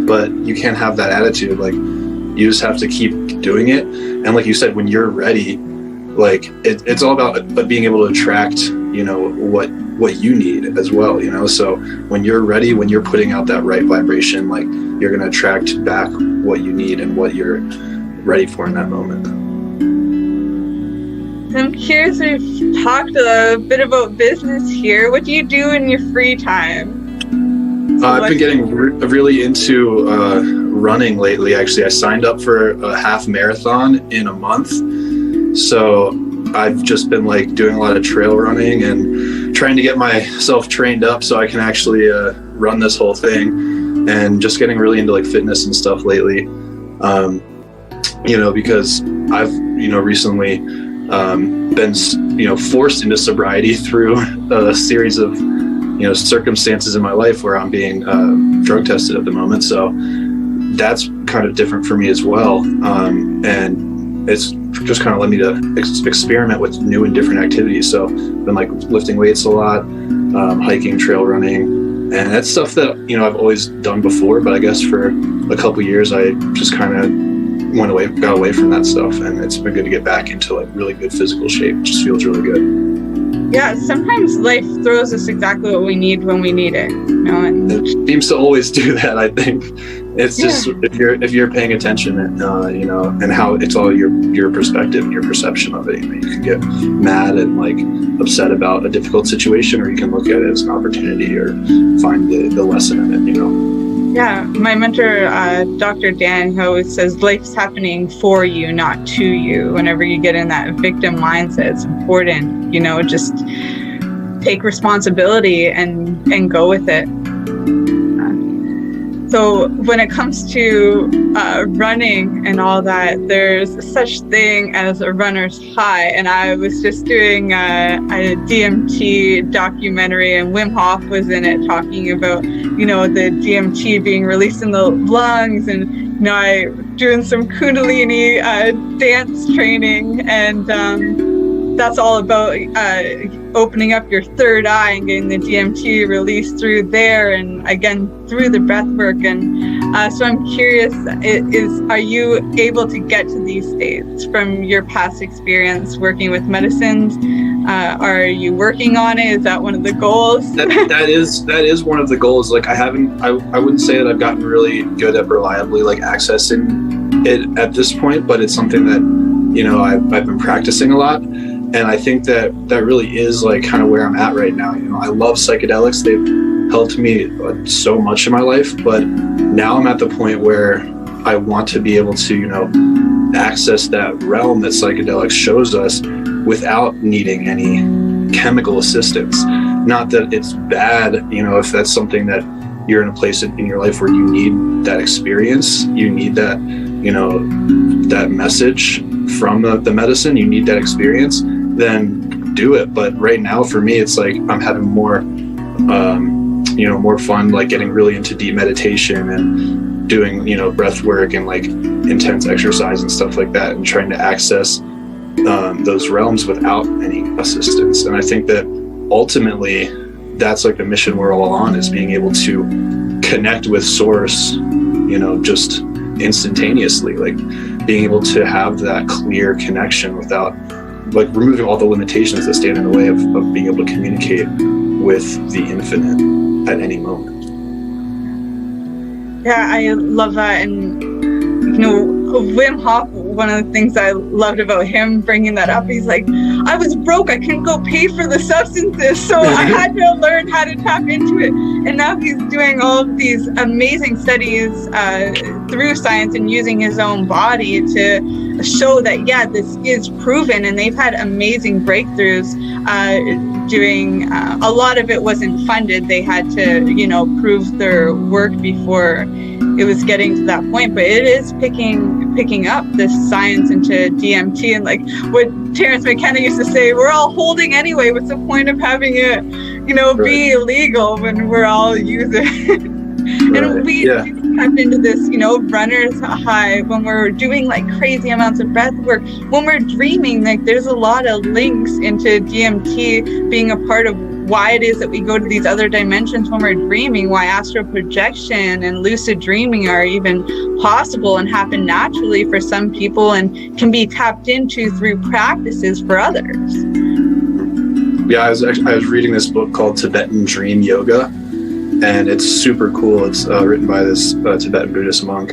But you can't have that attitude. Like, you just have to keep doing it. And like you said, when you're ready, like it's all about being able to attract, you know, what you need as well, you know. So when you're ready, when you're putting out that right vibration, like, you're going to attract back what you need and what you're ready for in that moment. I'm curious, we've talked a bit about business here. What do you do in your free time? I've been getting really into running lately, actually. I signed up for a half marathon in a month. So I've just been like doing a lot of trail running and trying to get myself trained up so I can actually run this whole thing, and just getting really into like fitness and stuff lately. You know, because I've, you know, recently been, you know, forced into sobriety through a series of, you know, circumstances in my life where I'm being drug tested at the moment. So that's kind of different for me as well. And it's just kind of led me to experiment with new and different activities. So I've been like lifting weights a lot, hiking, trail running, and that's stuff that, you know, I've always done before, but I guess for a couple years I just kind of got away from that stuff, and it's been good to get back into like really good physical shape. It just feels really good. Yeah, sometimes life throws us exactly what we need when we need it, you know. And it seems to always do that, I think. It's just if you're paying attention, and you know, and how it's all your perspective and your perception of it. You know, you can get mad and like upset about a difficult situation, or you can look at it as an opportunity or find the lesson in it, you know. Yeah, my mentor, Dr. Dan, he always says life's happening for you, not to you. Whenever you get in that victim mindset, it's important, you know, just take responsibility and go with it. So when it comes to running and all that, there's such thing as a runner's high. And I was just doing a DMT documentary, and Wim Hof was in it talking about, you know, the DMT being released in the lungs, and, you know, I doing some Kundalini dance training, and that's all about opening up your third eye and getting the DMT released through there, and again through the breath work. And so I'm curious, are you able to get to these states from your past experience working with medicines? Are you working on it? Is that one of the goals? that is one of the goals. Like, I wouldn't say that I've gotten really good at reliably like accessing it at this point, but it's something that, you know, I've been practicing a lot. And I think that really is like kind of where I'm at right now. You know, I love psychedelics. They've helped me so much in my life, but now I'm at the point where I want to be able to, you know, access that realm that psychedelics shows us without needing any chemical assistance. Not that it's bad, you know, if that's something that you're in a place in your life where you need that experience, you need that, you know, that message from the medicine, you need that experience, then do it. But right now for me, it's like I'm having more you know, more fun like getting really into deep meditation and doing, you know, breath work and like intense exercise and stuff like that, and trying to access those realms without any assistance. And I think that ultimately that's like the mission we're all on, is being able to connect with source, you know, just instantaneously, like being able to have that clear connection without like removing all the limitations that stand in the way of being able to communicate with the infinite at any moment. Yeah, I love that. And, you know, Wim Hof, one of the things I loved about him bringing that up, he's like, I was broke. I couldn't go pay for the substances. So I had to learn how to tap into it. And now he's doing all of these amazing studies through science and using his own body to show that, yeah, this is proven. And they've had amazing breakthroughs doing, a lot of it wasn't funded. They had to, you know, prove their work before it was getting to that point, but it is picking up this science into DMT. And like what Terence McKenna used to say, we're all holding anyway. What's the point of having it, you know, be illegal when we're all using it? And we tap into this, you know, runner's high when we're doing like crazy amounts of breath work. When we're dreaming, like there's a lot of links into DMT being a part of why it is that we go to these other dimensions when we're dreaming, why astral projection and lucid dreaming are even possible and happen naturally for some people and can be tapped into through practices for others. Yeah, I was reading this book called Tibetan Dream Yoga, and it's super cool. It's written by this Tibetan Buddhist monk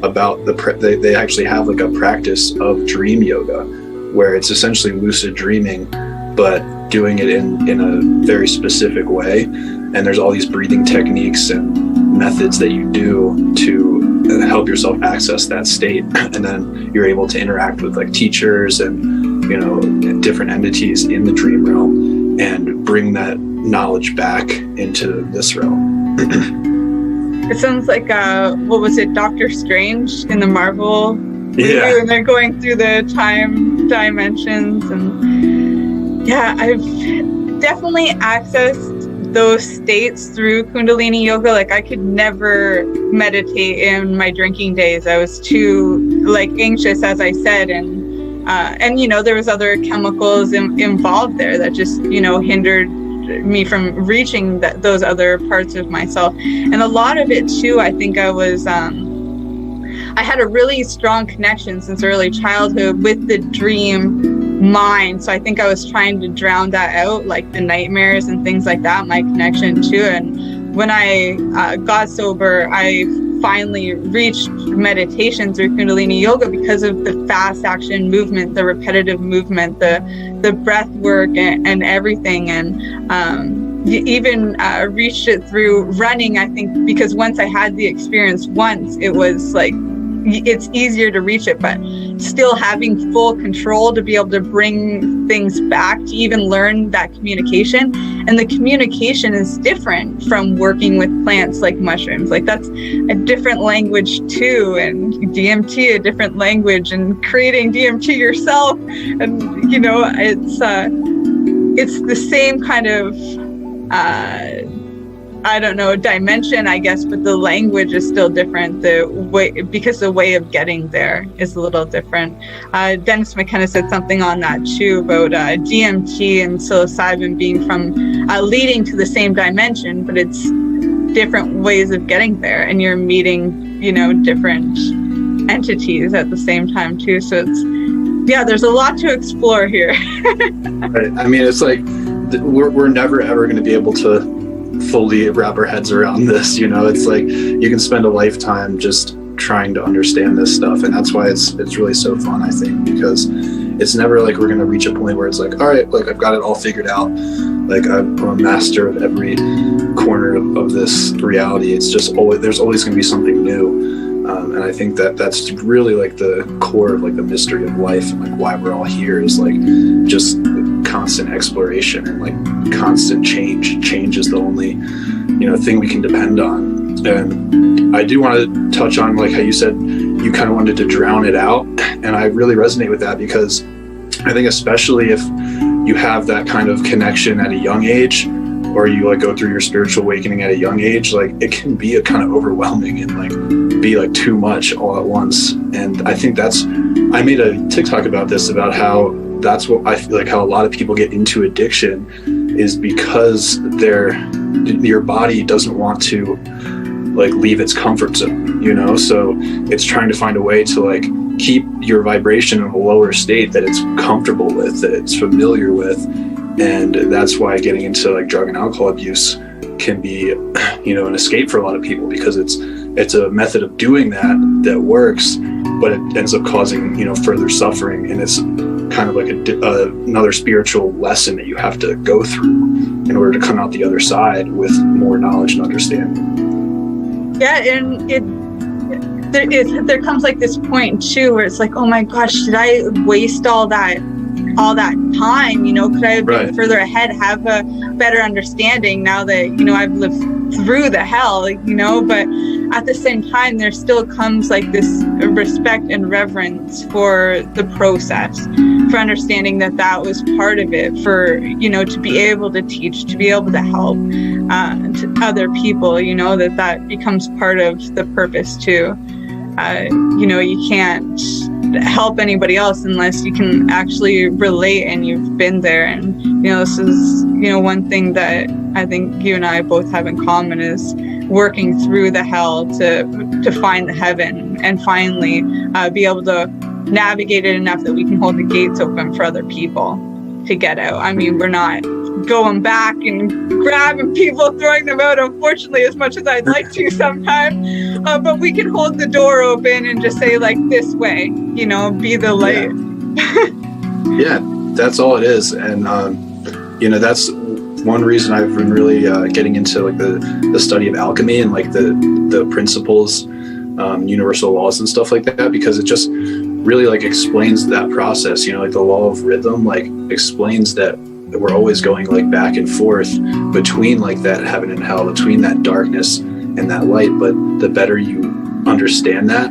about they actually have like a practice of dream yoga where it's essentially lucid dreaming, but doing it in a very specific way. And there's all these breathing techniques and methods that you do to help yourself access that state. And then you're able to interact with like teachers and, you know, different entities in the dream realm and bring that knowledge back into this realm. It sounds like, what was it, Doctor Strange in the Marvel movie, and they're going through the time dimensions. And yeah, I've definitely accessed those states through Kundalini yoga. Like I could never meditate in my drinking days. I was too like anxious, as I said, and you know, there was other chemicals involved there that just, you know, hindered me from reaching those other parts of myself. And a lot of it too, I think I was I had a really strong connection since early childhood with the dream mind. So I think I was trying to drown that out, like the nightmares and things like that, my connection to it. And when I got sober, I finally reached meditation through Kundalini yoga because of the fast action movement, the repetitive movement, the breath work and everything. And even reached it through running, I think, because once I had the experience once, it was like, it's easier to reach it, but still having full control to be able to bring things back, to even learn that communication. And the communication is different from working with plants like mushrooms. Like that's a different language too, and DMT a different language, and creating DMT yourself. And you know, it's the same kind of I don't know, dimension, I guess, but the language is still different. Because the way of getting there is a little different. Dennis McKenna said something on that too about DMT and psilocybin being from leading to the same dimension, but it's different ways of getting there, and you're meeting, you know, different entities at the same time too. So it's, yeah, there's a lot to explore here. Right. I mean, it's like we're never ever going to be able to fully wrap our heads around this, you know. It's like you can spend a lifetime just trying to understand this stuff, and that's why it's really so fun, I think, because it's never like we're going to reach a point where it's like, all right, like I've got it all figured out, like I'm a master of every corner of this reality. It's just there's always going to be something new. And I think that's really like the core of like the mystery of life, and like why we're all here is like just constant exploration and like constant change. Change is the only, you know, thing we can depend on. And I do want to touch on like how you said you kind of wanted to drown it out, and I really resonate with that, because I think especially if you have that kind of connection at a young age, or you like go through your spiritual awakening at a young age, like it can be a kind of overwhelming and like be like too much all at once. And I think I made a TikTok about this, about how that's what I feel like how a lot of people get into addiction is because your body doesn't want to like leave its comfort zone, you know? So it's trying to find a way to like keep your vibration in a lower state that it's comfortable with, that it's familiar with. And that's why getting into like drug and alcohol abuse can be, you know, an escape for a lot of people, because it's a method of doing that works, but it ends up causing, you know, further suffering. And it's kind of like another spiritual lesson that you have to go through in order to come out the other side with more knowledge and understanding. Yeah, and there comes like this point too where it's like, oh my gosh, did I waste all that time? You know, could I have been further ahead, have a better understanding now that, you know, I've lived through the hell, you know? But at the same time, there still comes like this respect and reverence for the process, for understanding that was part of it, for, you know, to be able to teach, to be able to help to other people, you know, that becomes part of the purpose too. You know, you can't help anybody else unless you can actually relate and you've been there. And, you know, this is, you know, one thing that I think you and I both have in common is working through the hell to find the heaven and finally be able to navigate it enough that we can hold the gates open for other people to get out. I mean, we're not going back and grabbing people, throwing them out, unfortunately, as much as I'd like to sometimes, but we can hold the door open and just say, like, this way, you know, be the light. Yeah, that's all it is. And you know, that's one reason I've been really getting into like the study of alchemy and like the principles, universal laws and stuff like that, because it just really like explains that process, you know, like the law of rhythm, like explains that we're always going like back and forth between like that heaven and hell, between that darkness and that light. But the better you understand that,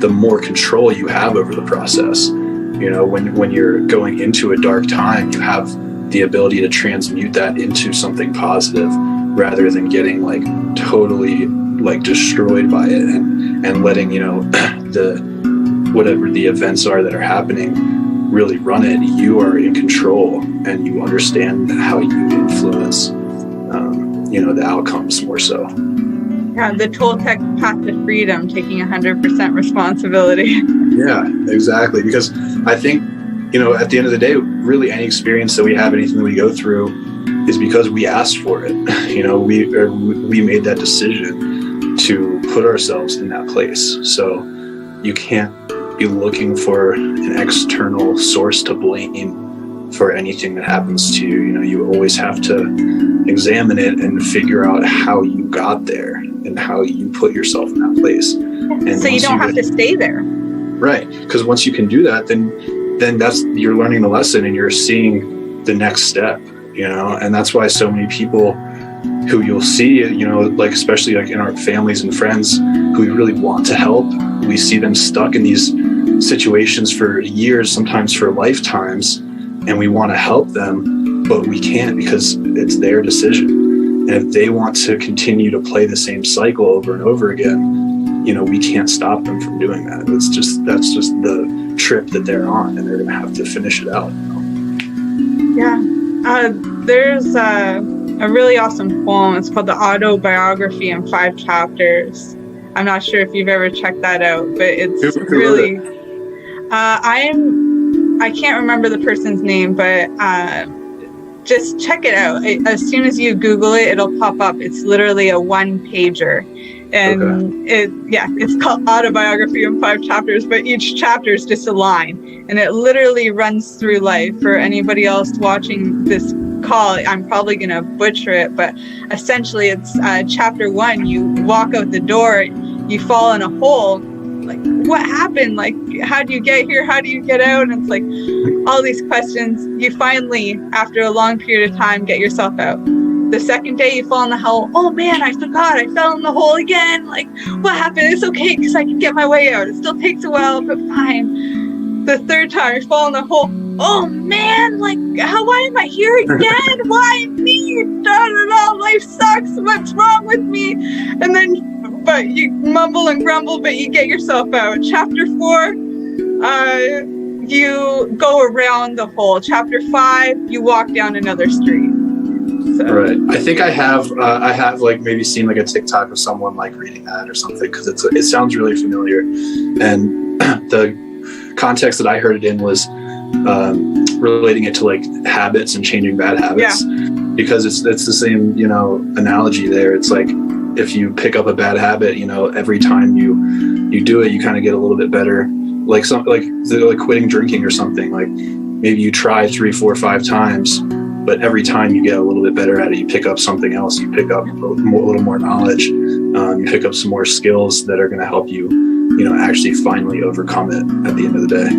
the more control you have over the process. You know, when you're going into a dark time, you have the ability to transmute that into something positive rather than getting like totally like destroyed by it and letting, you know, whatever the events are that are happening really run it. You are in control and you understand how you influence, you know, the outcomes more so. Yeah, the Toltec path to freedom, taking 100% responsibility. Yeah, exactly. Because I think, you know, at the end of the day, really any experience that we have, anything that we go through is because we asked for it. You know, we made that decision to put ourselves in that place. So you can't be looking for an external source to blame for anything that happens to you. You know, you always have to examine it and figure out how you got there and how you put yourself in that place. And so you don't have to stay there. Right. Because once you can do that, then that's, you're learning the lesson and you're seeing the next step, you know. And that's why so many people who you'll see, you know, like especially like in our families and friends who we really want to help, we see them stuck in these situations for years, sometimes for lifetimes, and we want to help them, but we can't because it's their decision. And if they want to continue to play the same cycle over and over again, you know, we can't stop them from doing that. That's just the trip that they're on, and they're going to have to finish it out. You know? Yeah. There's a really awesome poem. It's called The Autobiography in 5 Chapters. I'm not sure if you've ever checked that out, but it's really, I can't remember the person's name, but just check it out. As soon as you Google it, it'll pop up. It's literally a 1-pager. And it's called Autobiography in 5 Chapters, but each chapter is just a line. And it literally runs through life. For anybody else watching this call, I'm probably going to butcher it, but essentially it's chapter 1. You walk out the door, you fall in a hole. Like, what happened? Like, how do you get here? How do you get out? And it's like all these questions. You finally, after a long period of time, get yourself out. The second day you fall in the hole, oh man, I forgot, I fell in the hole again. Like, what happened? It's okay, because I can get my way out. It still takes a while, but fine. The third time you fall in the hole, oh man, like, why am I here again? Why me? Da, da, da, life sucks. What's wrong with me? And then, but you mumble and grumble, but you get yourself out. Chapter 4, you go around the hole. Chapter 5, you walk down another street. So. Right. I think I have like maybe seen like a TikTok of someone like reading that or something, because it sounds really familiar. And the context that I heard it in was relating it to like habits and changing bad habits, because it's the same, you know, analogy there. It's like if you pick up a bad habit, you know, every time you do it, you kind of get a little bit better. Like quitting drinking or something. Like maybe you try 3, 4, 5 times, but every time you get a little bit better at it, you pick up something else, you pick up a little more knowledge, you pick up some more skills that are going to help you, actually finally overcome it at the end of the day.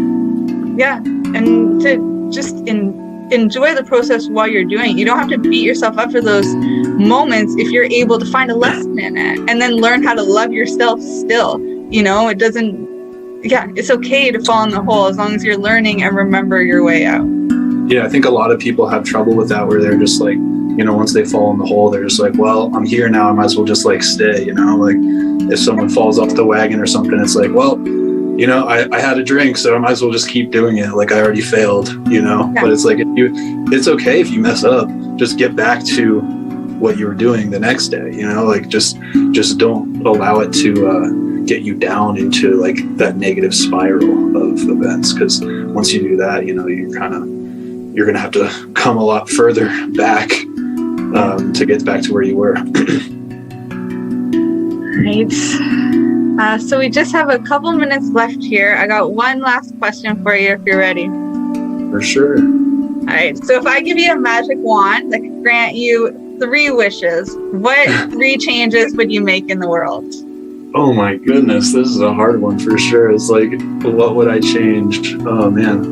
Yeah, and to just enjoy the process while you're doing it. You don't have to beat yourself up for those moments if you're able to find a lesson in it and then learn how to love yourself still. It doesn't, it's okay to fall in the hole as long as you're learning and remember your way out. Yeah, I think a lot of people have trouble with that, where they're just like, once they fall in the hole, they're just like, well, I'm here now, I might as well just like stay, like if someone falls off the wagon or something, it's like, well, I had a drink, so I might as well just keep doing it. Like I already failed, but it's like, it's okay if you mess up, just get back to what you were doing the next day, like just don't allow it to get you down into like that negative spiral of events. Because once you do that, you're going to have to come a lot further back to get back to where you were. Right. So we just have a couple minutes left here. I got one last question for you if you're ready. For sure. All right. So if I give you a magic wand that could grant you 3 wishes, what 3 changes would you make in the world? Oh my goodness, this is a hard one for sure. It's like, what would I change? Oh man.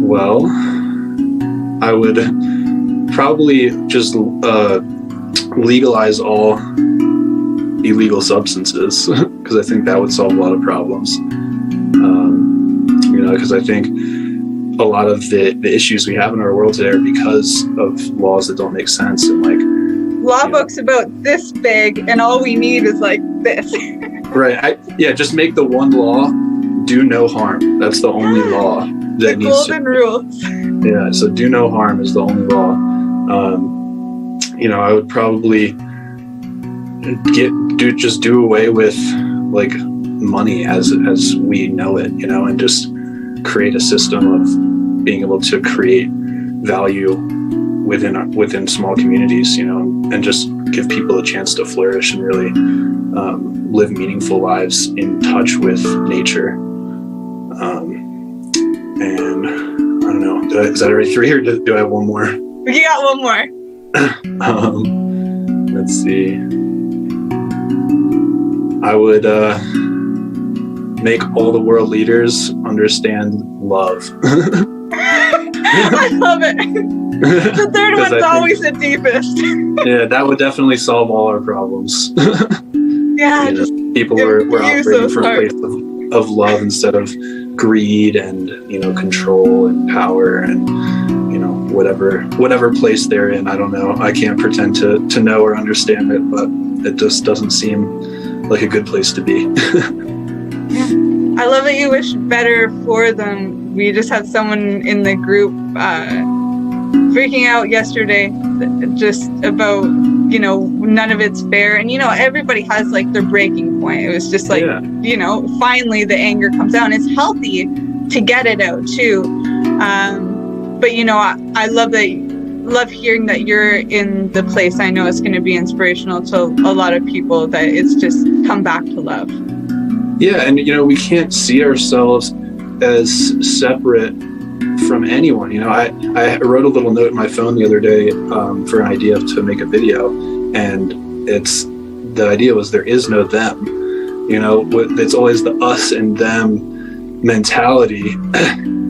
Well, I would probably just legalize all illegal substances, because I think that would solve a lot of problems. Because I think a lot of the issues we have in our world today are because of laws that don't make sense, and like law books about this big, and all we need is like this. Right. Just make the one law: do no harm. That's the only law that needs golden rules. Yeah. So do no harm is the only law. I would probably do away with like money as we know it, and just create a system of being able to create value within small communities, and just give people a chance to flourish and really live meaningful lives in touch with nature. And I don't know, is that already 3 or do I have one more? You got one more. Let's see. I would make all the world leaders understand love. I love it. The third one's always the deepest. Yeah, that would definitely solve all our problems. Yeah, people were operating from a place of love instead of greed and control and power and whatever place they're in. I don't know. I can't pretend to know or understand it, but it just doesn't seem like a good place to be. Yeah. I love that you wish better for them. We just had someone in the group freaking out yesterday just about, none of it's fair. And, everybody has like their breaking point. It was just like, finally the anger comes out, and it's healthy to get it out too. But, I love hearing that you're in the place. I know it's going to be inspirational to a lot of people, that it's just come back to love. Yeah. And, we can't see ourselves as separate from anyone. I wrote a little note in my phone the other day for an idea to make a video. And the idea was there is no them. It's always the us and them mentality.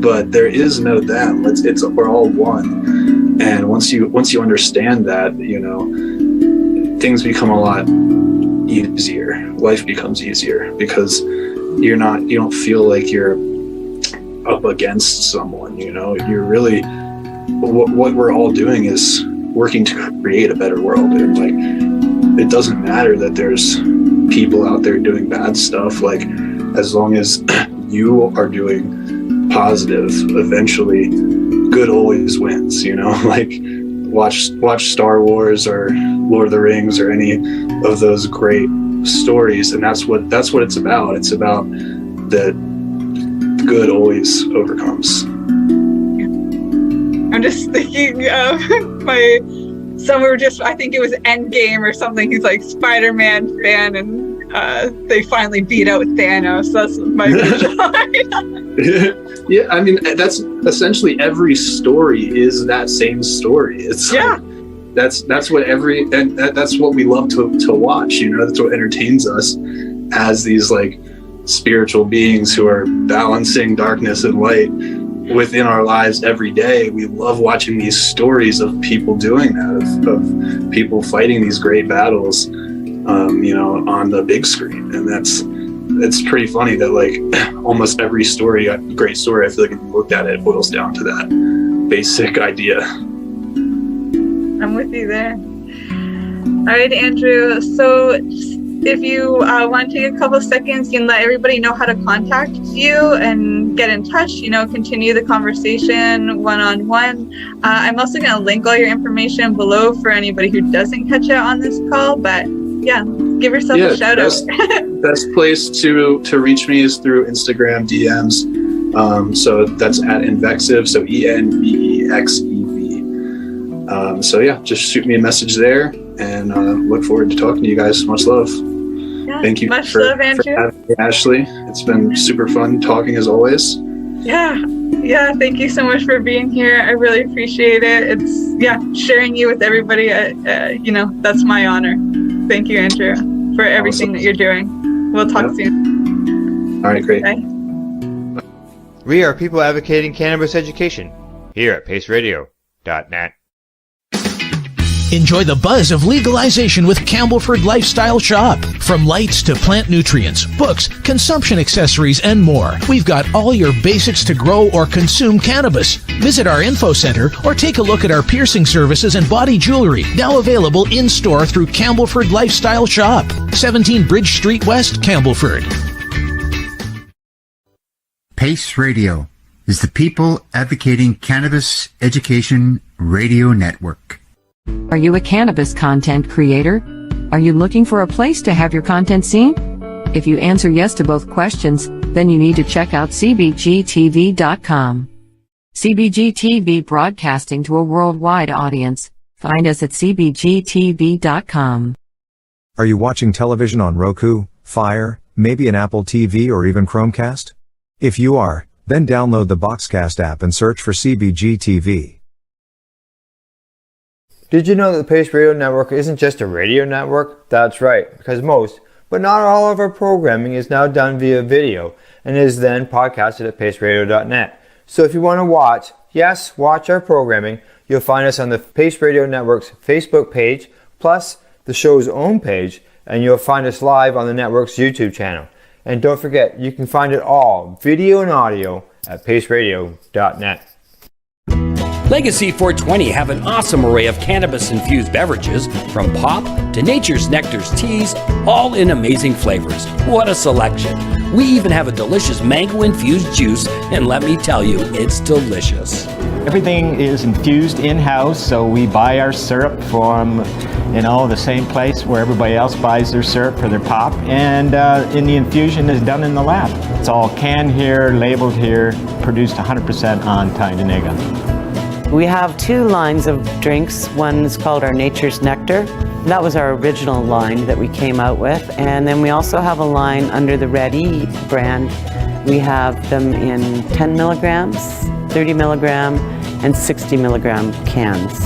But there is no them. We're all one. And once you understand that, things become a lot easier. Life becomes easier because you don't feel like you're up against someone. You're really, what we're all doing is working to create a better world. And like, it doesn't matter that there's people out there doing bad stuff. Like, as long as you are doing positive, eventually good always wins. Like watch Star Wars or Lord of the Rings or any of those great stories, and that's what it's about. It's about that good always overcomes. I'm just thinking of I think it was Endgame or something. He's like Spider-Man fan, and they finally beat out Thanos. That's my vision. Yeah, I mean, that's essentially every story is that same story. It's like, that's what that's what we love to watch. You know, that's what entertains us as these like spiritual beings who are balancing darkness and light within our lives every day. We love watching these stories of people doing that, of people fighting these great battles, you know, on the big screen. And it's pretty funny that like almost every story, great story, I feel like if you looked at it boils down to that basic idea. I'm with you there. All right, Andrew. So if you want to take a couple of seconds, you can let everybody know how to contact you and get in touch, you know, continue the conversation one-on-one. I'm also going to link all your information below for anybody who doesn't catch it on this call, but yeah, give yourself a shout out. Best place to reach me is through Instagram DMs. So that's at Envexive, so ENVEXEV. So yeah, just shoot me a message there, and look forward to talking to you guys. Much love. Yeah, thank you much love, Andrew. for having me, Ashley. It's been super fun talking as always. Yeah, thank you so much for being here. I really appreciate it. It's sharing you with everybody. You know, that's my honor. Thank you, Andrew, for everything that you're doing. We'll talk soon. All right, great. Bye. We are people advocating cannabis education here at paceradio.net. Enjoy the buzz of legalization with Campbellford Lifestyle Shop. From lights to plant nutrients, books, consumption accessories, and more, we've got all your basics to grow or consume cannabis. Visit our info center or take a look at our piercing services and body jewelry, now available in-store through Campbellford Lifestyle Shop, 17 Bridge Street West, Campbellford. PACE Radio is the People Advocating Cannabis Education Radio Network. Are you a cannabis content creator? Are you looking for a place to have your content seen? If you answer yes to both questions, then you need to check out cbgtv.com. CBG TV broadcasting to a worldwide audience. Find us at cbgtv.com. Are you watching television on Roku, Fire, maybe an Apple TV or even Chromecast? If you are, then download the Boxcast app and search for CBG TV. Did you know that the Pace Radio Network isn't just a radio network? That's right, because most, but not all of our programming is now done via video and is then podcasted at paceradio.net. So if you want to watch our programming, you'll find us on the Pace Radio Network's Facebook page, plus the show's own page, and you'll find us live on the network's YouTube channel. And don't forget, you can find it all, video and audio, at paceradio.net. Legacy 420 have an awesome array of cannabis-infused beverages, from pop to Nature's Nectar's teas, all in amazing flavors. What a selection! We even have a delicious mango-infused juice, and let me tell you, it's delicious. Everything is infused in-house, so we buy our syrup from, the same place where everybody else buys their syrup for their pop, and the infusion is done in the lab. It's all canned here, labeled here, produced 100% on Tyndonega. We have two lines of drinks. One is called our Nature's Nectar. That was our original line that we came out with. And then we also have a line under the Ready brand. We have them in 10 milligrams, 30 milligram, and 60 milligram cans.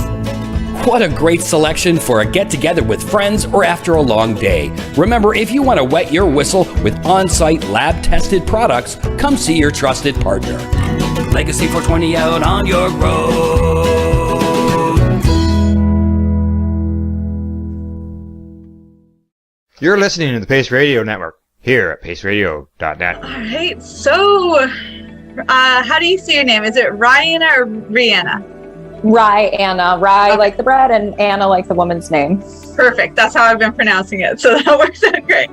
What a great selection for a get-together with friends or after a long day. Remember, if you want to wet your whistle with on-site lab-tested products, come see your trusted partner. Legacy 420 out on your road. You're listening to the Pace Radio Network here at paceradio.net. All right, so how do you say your name? Is it Ryanna or Ryanna? Ryanna. Rye like the bread and Anna like the woman's name. Perfect. That's how I've been pronouncing it, so that works out great.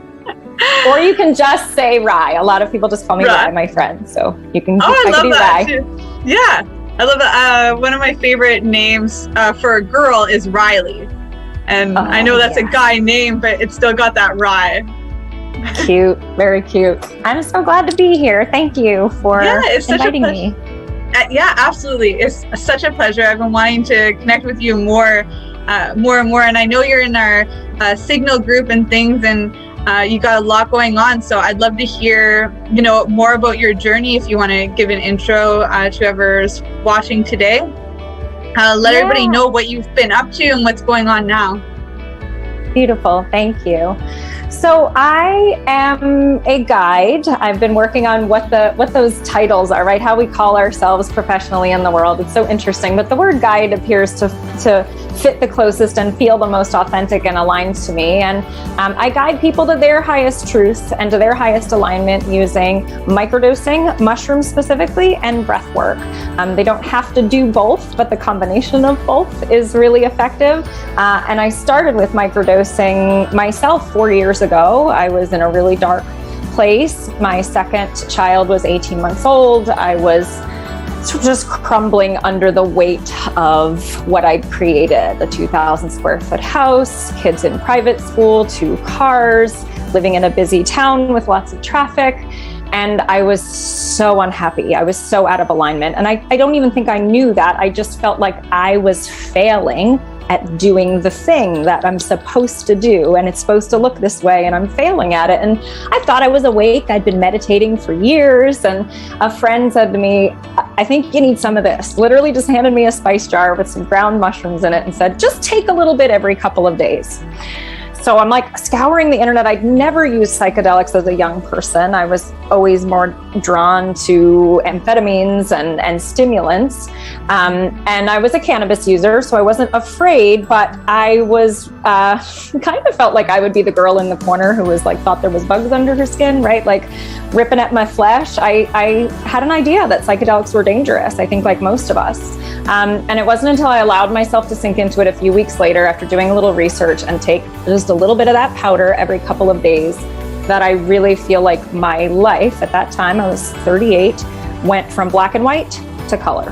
Or you can just say Rye. A lot of people just call me Rye, my friend. So you can. I love that too. Yeah, I love that. One of my favorite names for a girl is Riley, and I know that's a guy name, but it's still got that Rye. Cute, very cute. I'm so glad to be here. Thank you for inviting me. Yeah, absolutely. It's such a pleasure. I've been wanting to connect with you more and more. And I know you're in our Signal group and things. And You got a lot going on, so I'd love to hear, more about your journey. If you want to give an intro to whoever's watching today, let everybody know what you've been up to and what's going on now. Beautiful, thank you. So I am a guide. I've been working on what those titles are, right? How we call ourselves professionally in the world. It's so interesting, but the word guide appears to fit the closest and feel the most authentic and aligned to me. And I guide people to their highest truth and to their highest alignment using microdosing, mushrooms specifically, and breath work. They don't have to do both, but the combination of both is really effective. And I started with microdosing myself 4 years ago. I was in a really dark place. My second child was 18 months old. I was just crumbling under the weight of what I'd created. A 2,000 square foot house, kids in private school, 2 cars, living in a busy town with lots of traffic. And I was so unhappy. I was so out of alignment. And I don't even think I knew that. I just felt like I was failing at doing the thing that I'm supposed to do, and it's supposed to look this way, and I'm failing at it. And I thought I was awake. I'd been meditating for years, and a friend said to me, I think you need some of this. Literally just handed me a spice jar with some ground mushrooms in it and said, just take a little bit every couple of days. So I'm like scouring the internet. I'd never used psychedelics as a young person. I was always more drawn to amphetamines and stimulants. And I was a cannabis user, so I wasn't afraid, but I was kind of felt like I would be the girl in the corner who was like, thought there was bugs under her skin, right? Like ripping at my flesh. I had an idea that psychedelics were dangerous, I think like most of us. And it wasn't until I allowed myself to sink into it a few weeks later after doing a little research and take just a little bit of that powder every couple of days that I really feel like my life, at that time I was 38, went from black and white to color.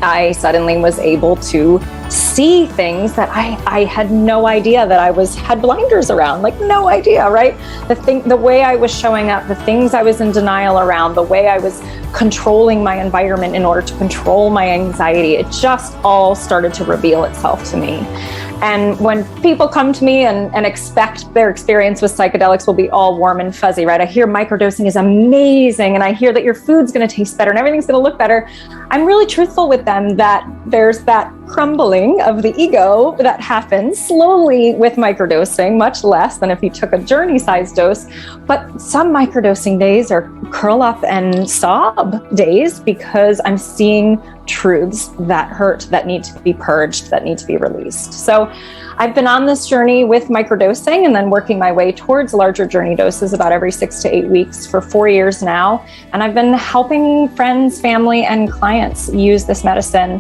I suddenly was able to see things that I had no idea that I had blinders around, like no idea, right? The way I was showing up, the things I was in denial around, the way I was controlling my environment in order to control my anxiety, it just all started to reveal itself to me. And when people come to me and expect their experience with psychedelics will be all warm and fuzzy, right? I hear microdosing is amazing, and I hear that your food's going to taste better and everything's going to look better. I'm really truthful with them that there's that crumbling of the ego that happens slowly with microdosing, much less than if you took a journey-sized dose. But some microdosing days are curl up and sob days because I'm seeing truths that hurt, that need to be purged, that need to be released. So I've been on this journey with microdosing and then working my way towards larger journey doses about every 6 to 8 weeks for 4 years now. And I've been helping friends, family, and clients use this medicine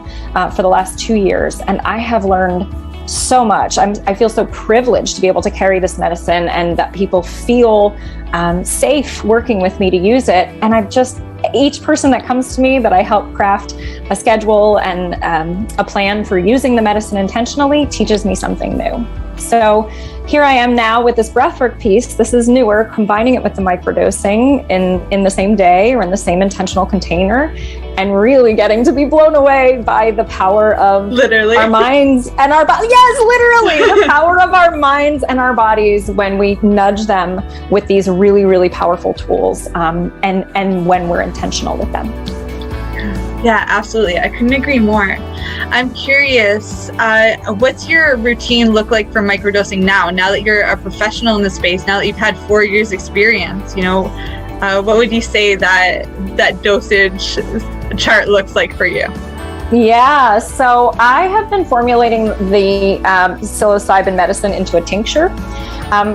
for the last 2 years. And I have learned so much. I feel so privileged to be able to carry this medicine and that people feel safe working with me to use it. And each person that comes to me that I help craft a schedule and a plan for using the medicine intentionally teaches me something new. So here I am now with this breathwork piece. This is newer, combining it with the microdosing in the same day or in the same intentional container, and really getting to be blown away by the power of our minds and our bodies. Yes, literally, the power of our minds and our bodies when we nudge them with these really, really powerful tools, and when we're intentional with them. Yeah, absolutely. I couldn't agree more. I'm curious, what's your routine look like for microdosing now that you're a professional in the space, now that you've had 4 years experience? What would you say that dosage chart looks like for you? Yeah, so I have been formulating the psilocybin medicine into a tincture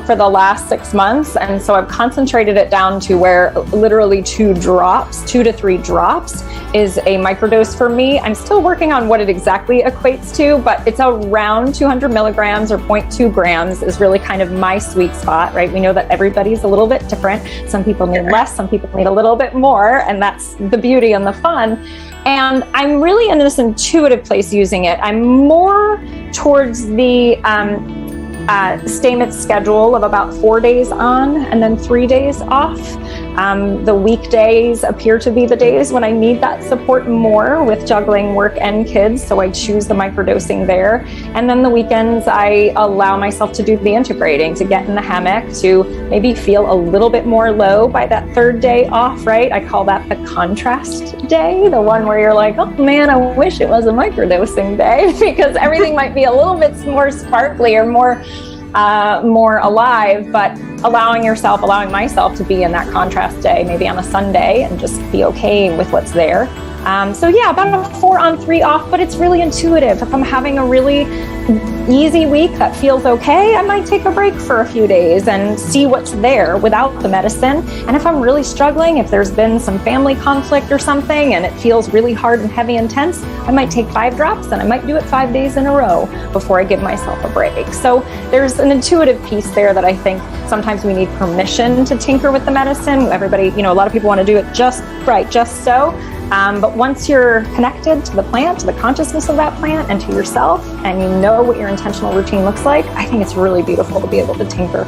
for the last 6 months. And so I've concentrated it down to where literally 2 to 3 drops is a microdose for me. I'm still working on what it exactly equates to, but it's around 200 milligrams or 0.2 grams is really kind of my sweet spot, right? We know that everybody's a little bit different. Some people need less, some people need a little bit more, and that's the beauty and the fun. And I'm really in this intuitive place using it. I'm more towards the Stamets schedule of about 4 days on and then 3 days off. The weekdays appear to be the days when I need that support more with juggling work and kids, so I choose the microdosing there. And then the weekends, I allow myself to do the integrating, to get in the hammock, to maybe feel a little bit more low by that third day off, right? I call that the contrast day, the one where you're like, oh man, I wish it was a microdosing day, because everything might be a little bit more sparkly or more alive, but allowing myself to be in that contrast day, maybe on a Sunday, and just be okay with what's there. So yeah, about a 4 on 3 off, but it's really intuitive. If I'm having a really easy week that feels okay, I might take a break for a few days and see what's there without the medicine. And if I'm really struggling, if there's been some family conflict or something and it feels really hard and heavy and tense, I might take 5 drops and I might do it 5 days in a row before I give myself a break. So there's an intuitive piece there that I think sometimes we need permission to tinker with the medicine. Everybody, a lot of people want to do it just right, just so. But once you're connected to the plant, to the consciousness of that plant, and to yourself, and you know what your intentional routine looks like, I think it's really beautiful to be able to tinker.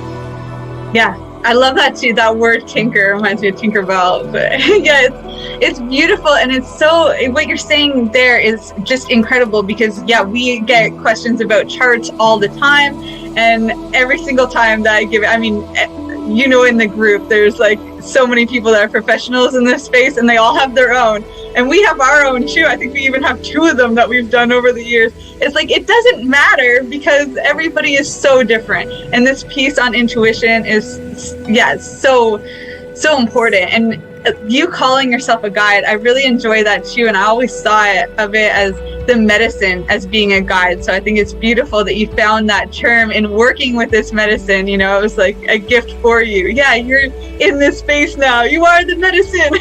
Yeah, I love that too. That word tinker reminds me of Tinkerbell. But yeah, it's beautiful, and it's so, what you're saying there is just incredible, because yeah, we get questions about charts all the time, and every single time that I give it, in the group, there's like so many people that are professionals in this space, and they all have their own, and we have our own too. I think we even have 2 of them that we've done over the years. It's like, it doesn't matter, because everybody is so different, and this piece on intuition is so important. And you calling yourself a guide, I really enjoy that too, and I always saw it as the medicine as being a guide. So I think it's beautiful that you found that term in working with this medicine. It was like a gift for you. Yeah, you're in this space now. You are the medicine.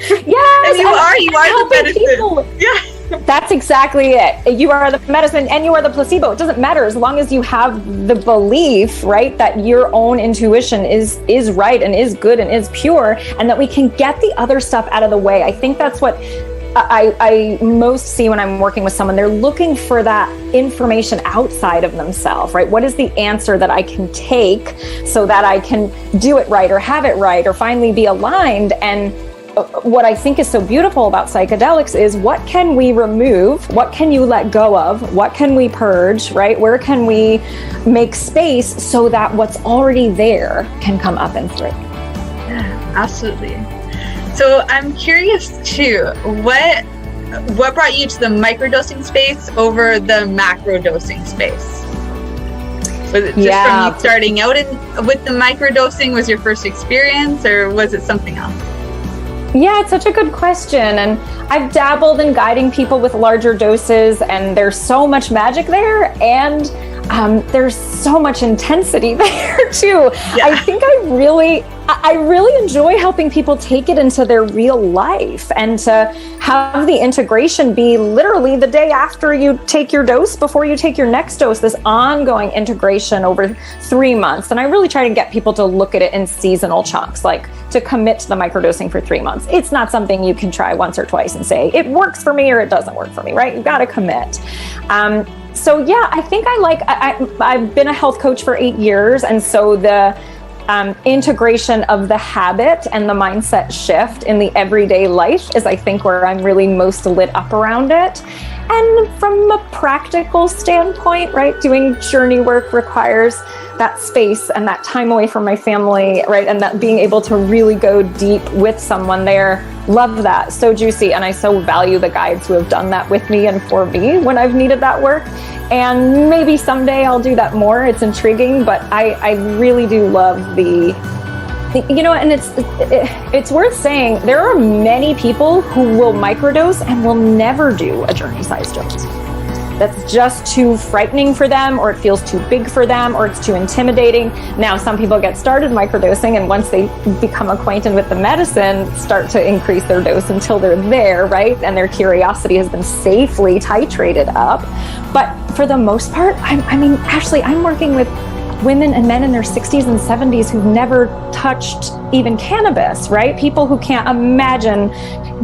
Yes, and you are the medicine. People. Yeah. That's exactly it. You are the medicine and you are the placebo. It doesn't matter as long as you have the belief, right, that your own intuition is right and is good and is pure, and that we can get the other stuff out of the way. I think that's what I most see when I'm working with someone. They're looking for that information outside of themselves, right? What is the answer that I can take so that I can do it right or have it right or finally be aligned? And what I think is so beautiful about psychedelics is, what can we remove? What can you let go of? What can we purge, right? Where can we make space so that what's already there can come up and through? Yeah, absolutely. So I'm curious too, what brought you to the microdosing space over the macrodosing space? Was it just from you starting out with the microdosing was your first experience, or was it something else? Yeah, it's such a good question. And I've dabbled in guiding people with larger doses, and there's so much magic there, and there's so much intensity there too. Yeah. I think I really enjoy helping people take it into their real life, and to have the integration be literally the day after you take your dose, before you take your next dose, this ongoing integration over 3 months. And I really try to get people to look at it in seasonal chunks, like to commit to the microdosing for 3 months. It's not something you can try once or twice and say, it works for me or it doesn't work for me, right? You've got to commit. So yeah, I think I've been a health coach for 8 years. And so the integration of the habit and the mindset shift in the everyday life is, I think, where I'm really most lit up around it. And from a practical standpoint, right, doing journey work requires that space and that time away from my family, right, and that being able to really go deep with someone there. Love that. So juicy. And I so value the guides who have done that with me and for me when I've needed that work. And maybe someday I'll do that more. It's intriguing, but I really do love and it's worth saying, there are many people who will microdose and will never do a journey-sized dose. That's just too frightening for them, or it feels too big for them, or it's too intimidating. Now, some people get started microdosing, and once they become acquainted with the medicine, start to increase their dose until they're there, right? And their curiosity has been safely titrated up. But for the most part, Ashley, I'm working with women and men in their 60s and 70s who've never touched even cannabis, right? People who can't imagine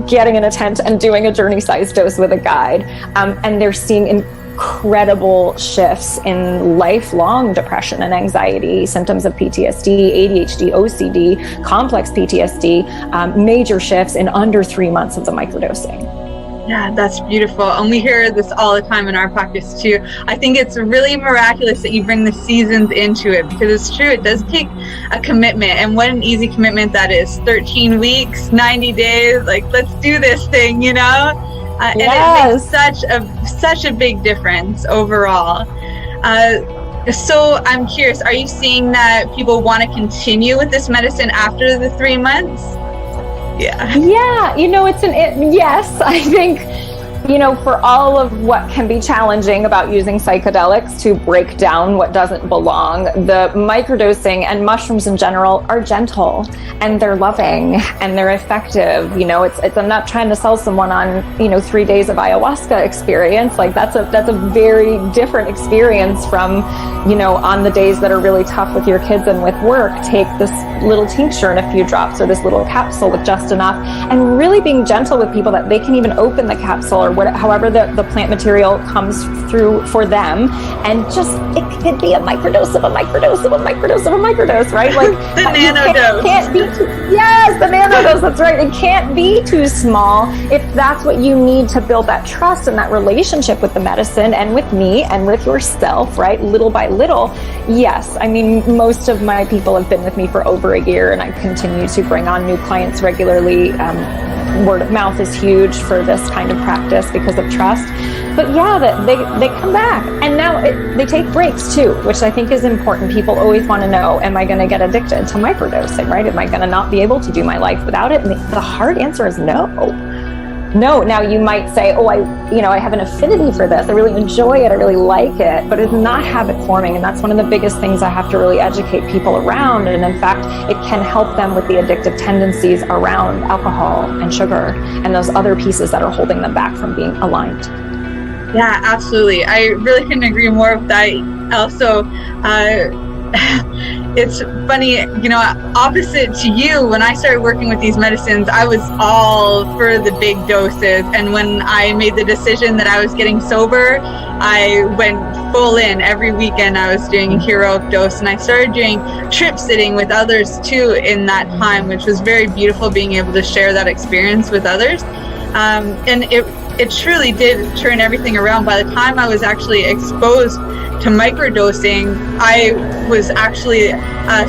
getting in a tent and doing a journey-sized dose with a guide. And they're seeing incredible shifts in lifelong depression and anxiety, symptoms of PTSD, ADHD, OCD, complex PTSD, major shifts in under 3 months of the microdosing. Yeah, that's beautiful. And we hear this all the time in our practice too. I think it's really miraculous that you bring the seasons into it, because it's true, it does take a commitment. And what an easy commitment that is. 13 weeks, 90 days, like, let's do this thing, you know? And it makes such a big difference overall. So I'm curious, are you seeing that people want to continue with this medicine after the 3 months? Yeah, you know, yes, I think, you know, for all of what can be challenging about using psychedelics to break down what doesn't belong, the microdosing and mushrooms in general are gentle and they're loving and they're effective. You know, I'm not trying to sell someone on, you know, 3 days of ayahuasca experience. Like that's a very different experience from, you know, on the days that are really tough with your kids and with work, take this little tincture and a few drops or this little capsule with just enough, and really being gentle with people that they can even open the capsule or however the plant material comes through for them, and just it could be a microdose of a microdose of a microdose of a microdose, right? Like the nanodose. Yes, the nanodose. That's right. It can't be too small if that's what you need to build that trust and that relationship with the medicine and with me and with yourself, right? Little by little. Yes, I mean, most of my people have been with me for over a year, and I continue to bring on new clients regularly. Word of mouth is huge for this kind of practice because of trust. But yeah, they come back, and now they take breaks too, which I think is important. People always want to know, am I going to get addicted to microdosing, right? Am I going to not be able to do my life without it? And the hard answer is no. No. Now you might say, oh, I have an affinity for this. I really enjoy it. I really like it, but it's not habit forming. And that's one of the biggest things I have to really educate people around. And in fact, it can help them with the addictive tendencies around alcohol and sugar and those other pieces that are holding them back from being aligned. Yeah, absolutely. I really couldn't agree more with that. Also, it's funny, you know, opposite to you, when I started working with these medicines, I was all for the big doses. And when I made the decision that I was getting sober, I went full in. Every weekend I was doing a heroic dose, and I started doing trip sitting with others too in that time, which was very beautiful, being able to share that experience with others. And it truly did turn everything around. By the time I was actually exposed to microdosing, I was actually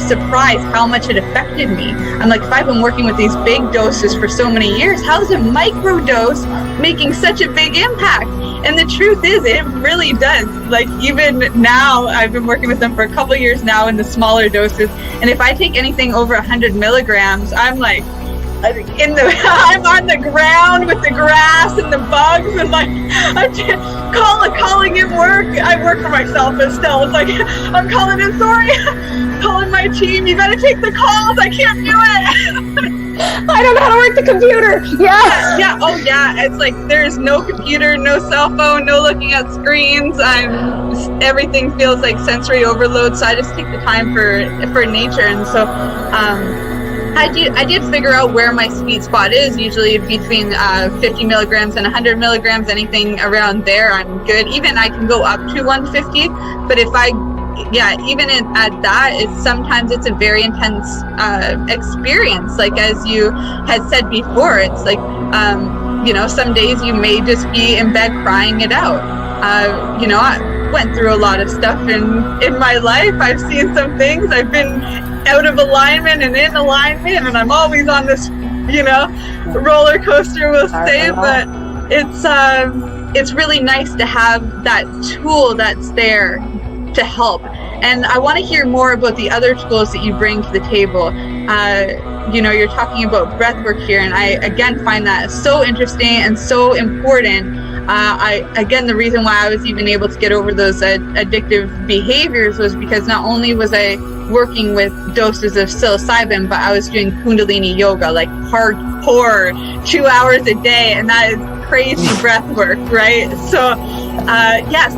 surprised how much it affected me. I'm like, if I've been working with these big doses for so many years, how is a microdose making such a big impact? And the truth is, it really does. Like, even now, I've been working with them for a couple of years now in the smaller doses, and if I take anything over 100 milligrams, I'm like, I'm on the ground with the grass and the bugs, and like I'm calling in work. I work for myself, but still, it's like I'm calling in. Sorry, calling my team. You got to take the calls. I can't do it. I don't know how to work the computer. Yeah. Oh yeah. It's like there's no computer, no cell phone, no looking at screens. Everything feels like sensory overload. So I just take the time for nature, and so. I did figure out where my sweet spot is, usually between 50 milligrams and 100 milligrams, anything around there, I'm good. Even I can go up to 150, but even at that, sometimes it's a very intense experience. Like, as you had said before, it's like, some days you may just be in bed crying it out. I went through a lot of stuff in my life. I've seen some things. I've been out of alignment and in alignment, and I'm always on this, roller coaster, we'll say. But it's really nice to have that tool that's there to help. And I want to hear more about the other tools that you bring to the table. You're talking about breath work here, and I again find that so interesting and so important. The reason why I was even able to get over those addictive behaviors was because not only was I working with doses of psilocybin, but I was doing Kundalini yoga, like hardcore, 2 hours a day, and that is crazy breath work, right? So,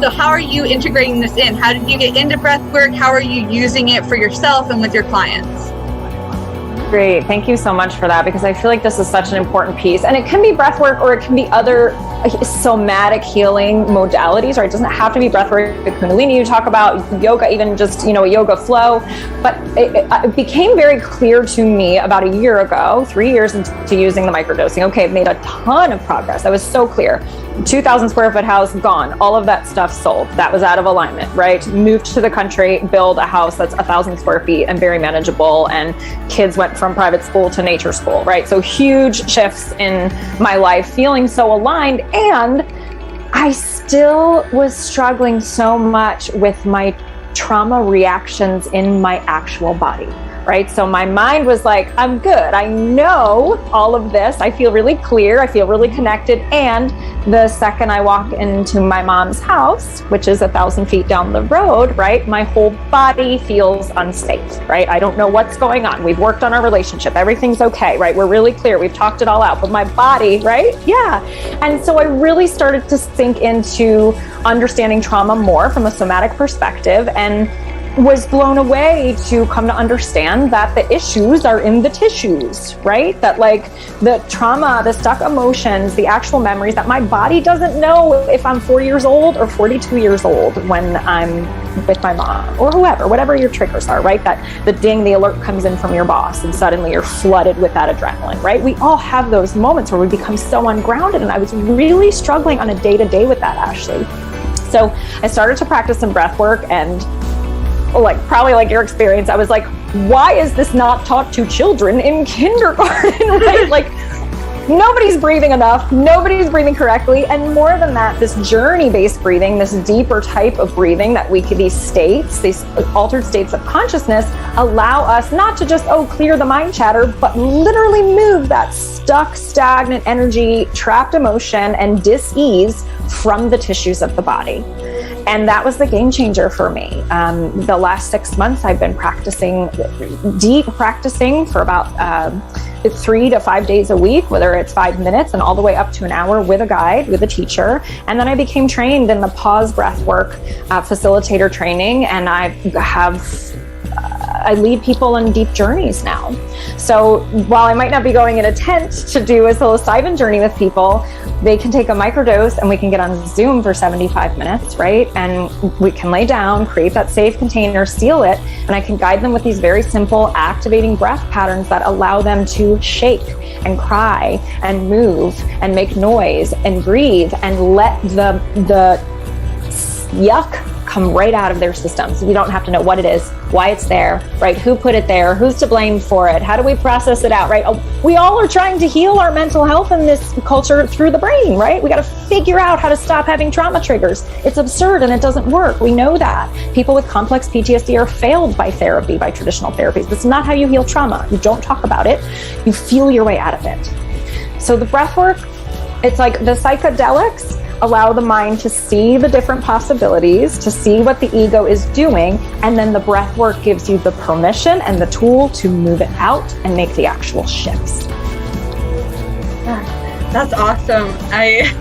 so how are you integrating this in? How did you get into breath work? How are you using it for yourself and with your clients? Great. Thank you so much for that, because I feel like this is such an important piece, and it can be breath work or it can be other somatic healing modalities, right? It doesn't have to be breathwork, the Kundalini you talk about, yoga, even just, a yoga flow. But it became very clear to me about a year ago, 3 years into using the microdosing. Okay, I've made a ton of progress. That was so clear. 2,000 square foot house, gone. All of that stuff sold. That was out of alignment, right? Moved to the country, build a house that's 1,000 square feet and very manageable. And kids went from private school to nature school, right? So huge shifts in my life, feeling so aligned. And I still was struggling so much with my trauma reactions in my actual body. Right? So my mind was like, I'm good. I know all of this. I feel really clear. I feel really connected. And the second I walk into my mom's house, which is 1,000 feet down the road, right? My whole body feels unsafe, right? I don't know what's going on. We've worked on our relationship. Everything's okay, right? We're really clear. We've talked it all out, but my body, right? Yeah. And so I really started to sink into understanding trauma more from a somatic perspective, and was blown away to come to understand that the issues are in the tissues, right? That like the trauma, the stuck emotions, the actual memories, that my body doesn't know if I'm 4 years old or 42 years old when I'm with my mom or whoever, whatever your triggers are, right? That the ding, the alert comes in from your boss and suddenly you're flooded with that adrenaline, right? We all have those moments where we become so ungrounded, and I was really struggling on a day-to-day with that, Ashley. So I started to practice some breath work, and probably like your experience, I was like, why is this not taught to children in kindergarten, right? Like, nobody's breathing enough, nobody's breathing correctly. And more than that, this journey-based breathing, this deeper type of breathing that these states, these altered states of consciousness, allow us not to just, clear the mind chatter, but literally move that stuck, stagnant energy, trapped emotion, and dis-ease from the tissues of the body. And that was the game changer for me. The last 6 months, I've been deep practicing for about 3 to 5 days a week, whether it's 5 minutes and all the way up to an hour with a guide, with a teacher. And then I became trained in the pause breath work facilitator training, and I lead people on deep journeys now. So while I might not be going in a tent to do a psilocybin journey with people, they can take a microdose and we can get on Zoom for 75 minutes, right? And we can lay down, create that safe container, seal it, and I can guide them with these very simple activating breath patterns that allow them to shake and cry and move and make noise and breathe and let the yuck come right out of their systems. You don't have to know what it is, why it's there, right? Who put it there? Who's to blame for it? How do we process it out, right? We all are trying to heal our mental health in this culture through the brain, right? We got to figure out how to stop having trauma triggers. It's absurd and it doesn't work. We know that. People with complex PTSD are failed by therapy, by traditional therapies. That's not how you heal trauma. You don't talk about it. You feel your way out of it. So the breath work, it's like the psychedelics allow the mind to see the different possibilities, to see what the ego is doing, and then the breath work gives you the permission and the tool to move it out and make the actual shifts. That's awesome. I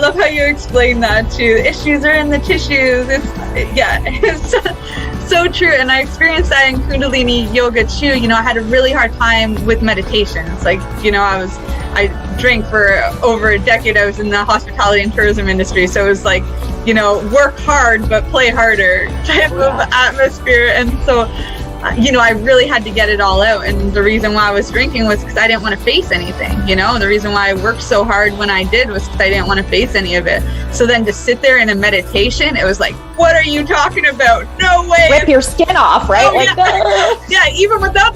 love how you explain that too. The issues are in the tissues. It's so true. And I experienced that in Kundalini yoga too. I had a really hard time with meditation. It's like, I drank for over a decade. I was in the hospitality and tourism industry. So it was like, work hard, but play harder type of atmosphere. And so, I really had to get it all out. And the reason why I was drinking was because I didn't want to face anything. The reason why I worked so hard when I did was because I didn't want to face any of it. So then to sit there in a meditation, it was like, what are you talking about? No way. Rip your skin off, right? Even without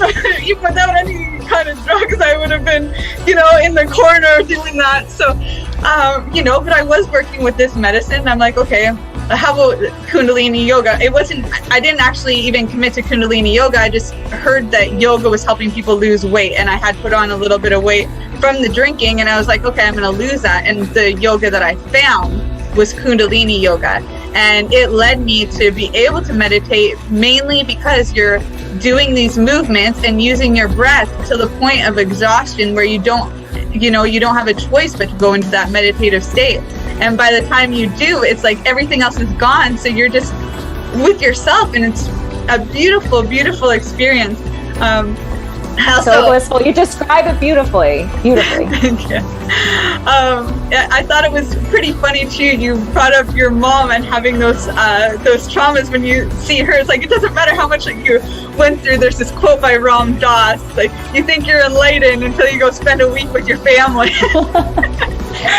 any kind of drugs, I would have been, in the corner doing that. So, but I was working with this medicine. I'm like, okay, how about Kundalini yoga? I didn't actually even commit to Kundalini yoga. I just heard that yoga was helping people lose weight, and I had put on a little bit of weight from the drinking, and I was like, okay, I'm going to lose that. And the yoga that I found was Kundalini yoga, and it led me to be able to meditate, mainly because you're doing these movements and using your breath to the point of exhaustion where you don't have a choice but to go into that meditative state. And by the time you do, it's like everything else is gone, so you're just with yourself, and it's a beautiful, beautiful experience. So blissful. You describe it beautifully. Thank you. I thought it was pretty funny too. You brought up your mom and having those traumas. When you see her, it's like it doesn't matter how much you went through. There's this quote by Ram Dass, like, you think you're enlightened until you go spend a week with your family.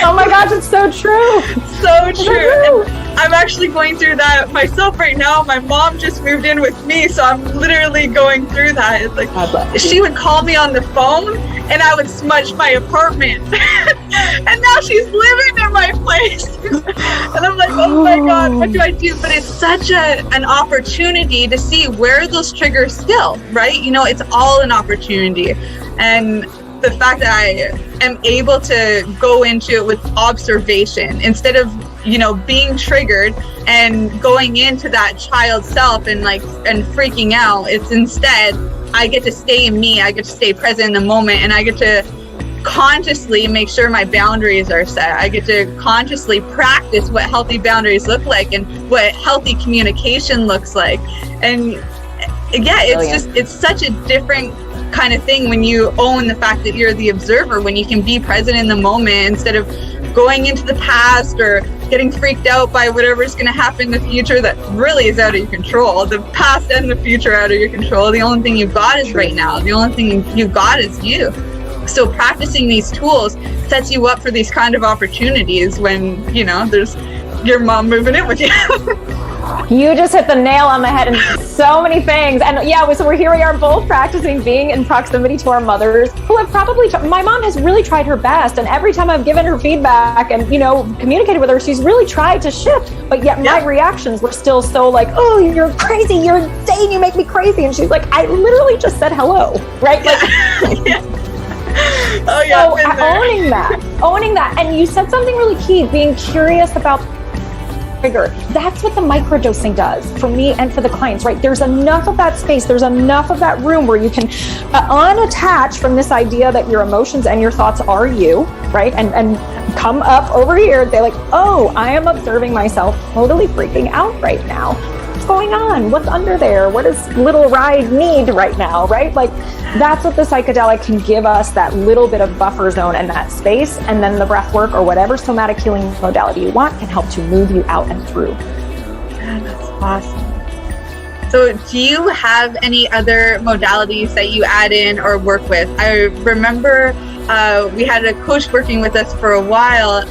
Oh my gosh, it's so true. So true. And I'm actually going through that myself right now. My mom just moved in with me, so I'm literally going through that. It's like she would call me on the phone and I would smudge my apartment. And now she's living in my place. And I'm like, oh my God, what do I do? But it's such an opportunity to see where those triggers still, right? You know, it's all an opportunity. And the fact that I am able to go into it with observation instead of, you know, being triggered and going into that child self and freaking out. It's instead, I get to stay in me. I get to stay present in the moment, and I get to consciously make sure my boundaries are set. I get to consciously practice what healthy boundaries look like and what healthy communication looks like. And yeah, it's such a different kind of thing when you own the fact that you're the observer, when you can be present in the moment instead of going into the past or getting freaked out by whatever's going to happen in the future that really is out of your control. The past and the future are out of your control. The only thing you've got is right now. The only thing you've got is you. So practicing these tools sets you up for these kind of opportunities when, you know, there's your mom moving in with you. You just hit the nail on the head in so many things. And yeah, so here we are both practicing being in proximity to our mothers who have probably, my mom has really tried her best. And every time I've given her feedback and, you know, communicated with her, she's really tried to shift. But yet my reactions were still so like, oh, you're crazy. You're insane. You make me crazy. And she's like, I literally just said hello. Right? Like, Oh yeah. So owning that. And you said something really key, being curious about trigger. That's what the microdosing does for me and for the clients, right? There's enough of that space, there's enough of that room where you can unattach from this idea that your emotions and your thoughts are you, right? And come up over here and say like, oh, I am observing myself totally freaking out right now. What's going on? What's under there? What does little Ride need right now, right? Like, that's what the psychedelic can give us, that little bit of buffer zone and that space, and then the breath work or whatever somatic healing modality you want can help to move you out and through. Yeah, that's awesome. So do you have any other modalities that you add in or work with? I remember we had a coach working with us for a while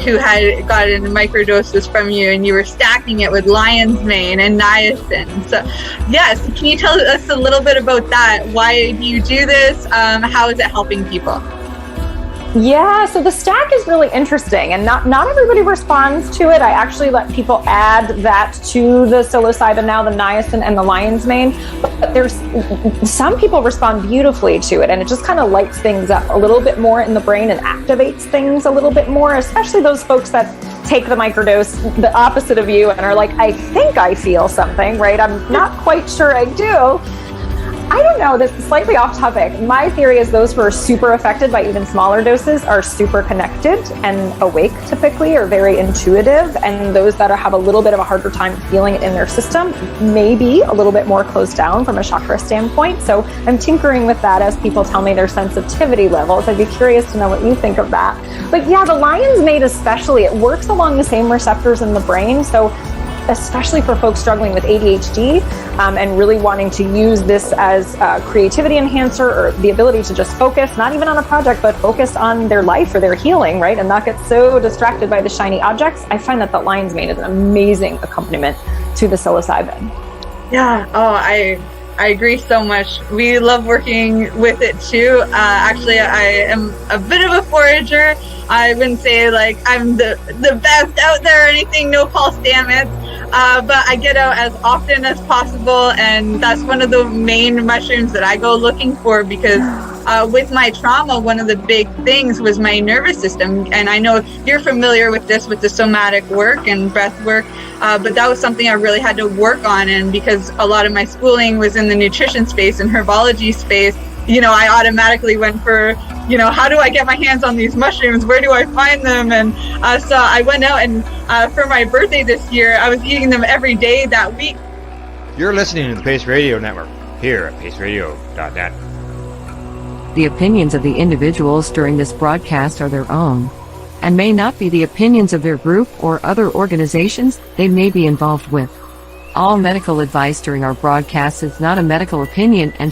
who had gotten microdoses from you, and you were stacking it with lion's mane and niacin. So yes, can you tell us a little bit about that? Why do you do this? How is it helping people? Yeah, so the stack is really interesting, and not everybody responds to it. I actually let people add that to the psilocybin now, the niacin and the lion's mane. But there's some people respond beautifully to it, and it just kind of lights things up a little bit more in the brain and activates things a little bit more, especially those folks that take the microdose the opposite of you and are like, I think I feel something, right? I'm not quite sure I do. I don't know, this is slightly off topic. My theory is those who are super affected by even smaller doses are super connected and awake typically, or very intuitive, and those that have a little bit of a harder time feeling it in their system may be a little bit more closed down from a chakra standpoint. So I'm tinkering with that as people tell me their sensitivity levels. I'd be curious to know what you think of that. But yeah, the lion's mane especially, it works along the same receptors in the brain. So especially for folks struggling with ADHD and really wanting to use this as a creativity enhancer, or the ability to just focus, not even on a project, but focus on their life or their healing, right? And not get so distracted by the shiny objects. I find that the lion's mane is an amazing accompaniment to the psilocybin. Yeah, I agree so much. We love working with it too. Actually, I am a bit of a forager. I wouldn't say like I'm the best out there or anything, no false damage. But I get out as often as possible, and that's one of the main mushrooms that I go looking for, because with my trauma, one of the big things was my nervous system. And I know you're familiar with this, with the somatic work and breath work, but that was something I really had to work on. And because a lot of my schooling was in the nutrition space and herbology space, you know, I automatically went for, you know, how do I get my hands on these mushrooms? Where do I find them? And so I went out and for my birthday this year, I was eating them every day that week. You're listening to the Pace Radio Network here at paceradio.net. The opinions of the individuals during this broadcast are their own, and may not be the opinions of their group or other organizations they may be involved with. All medical advice during our broadcast is not a medical opinion and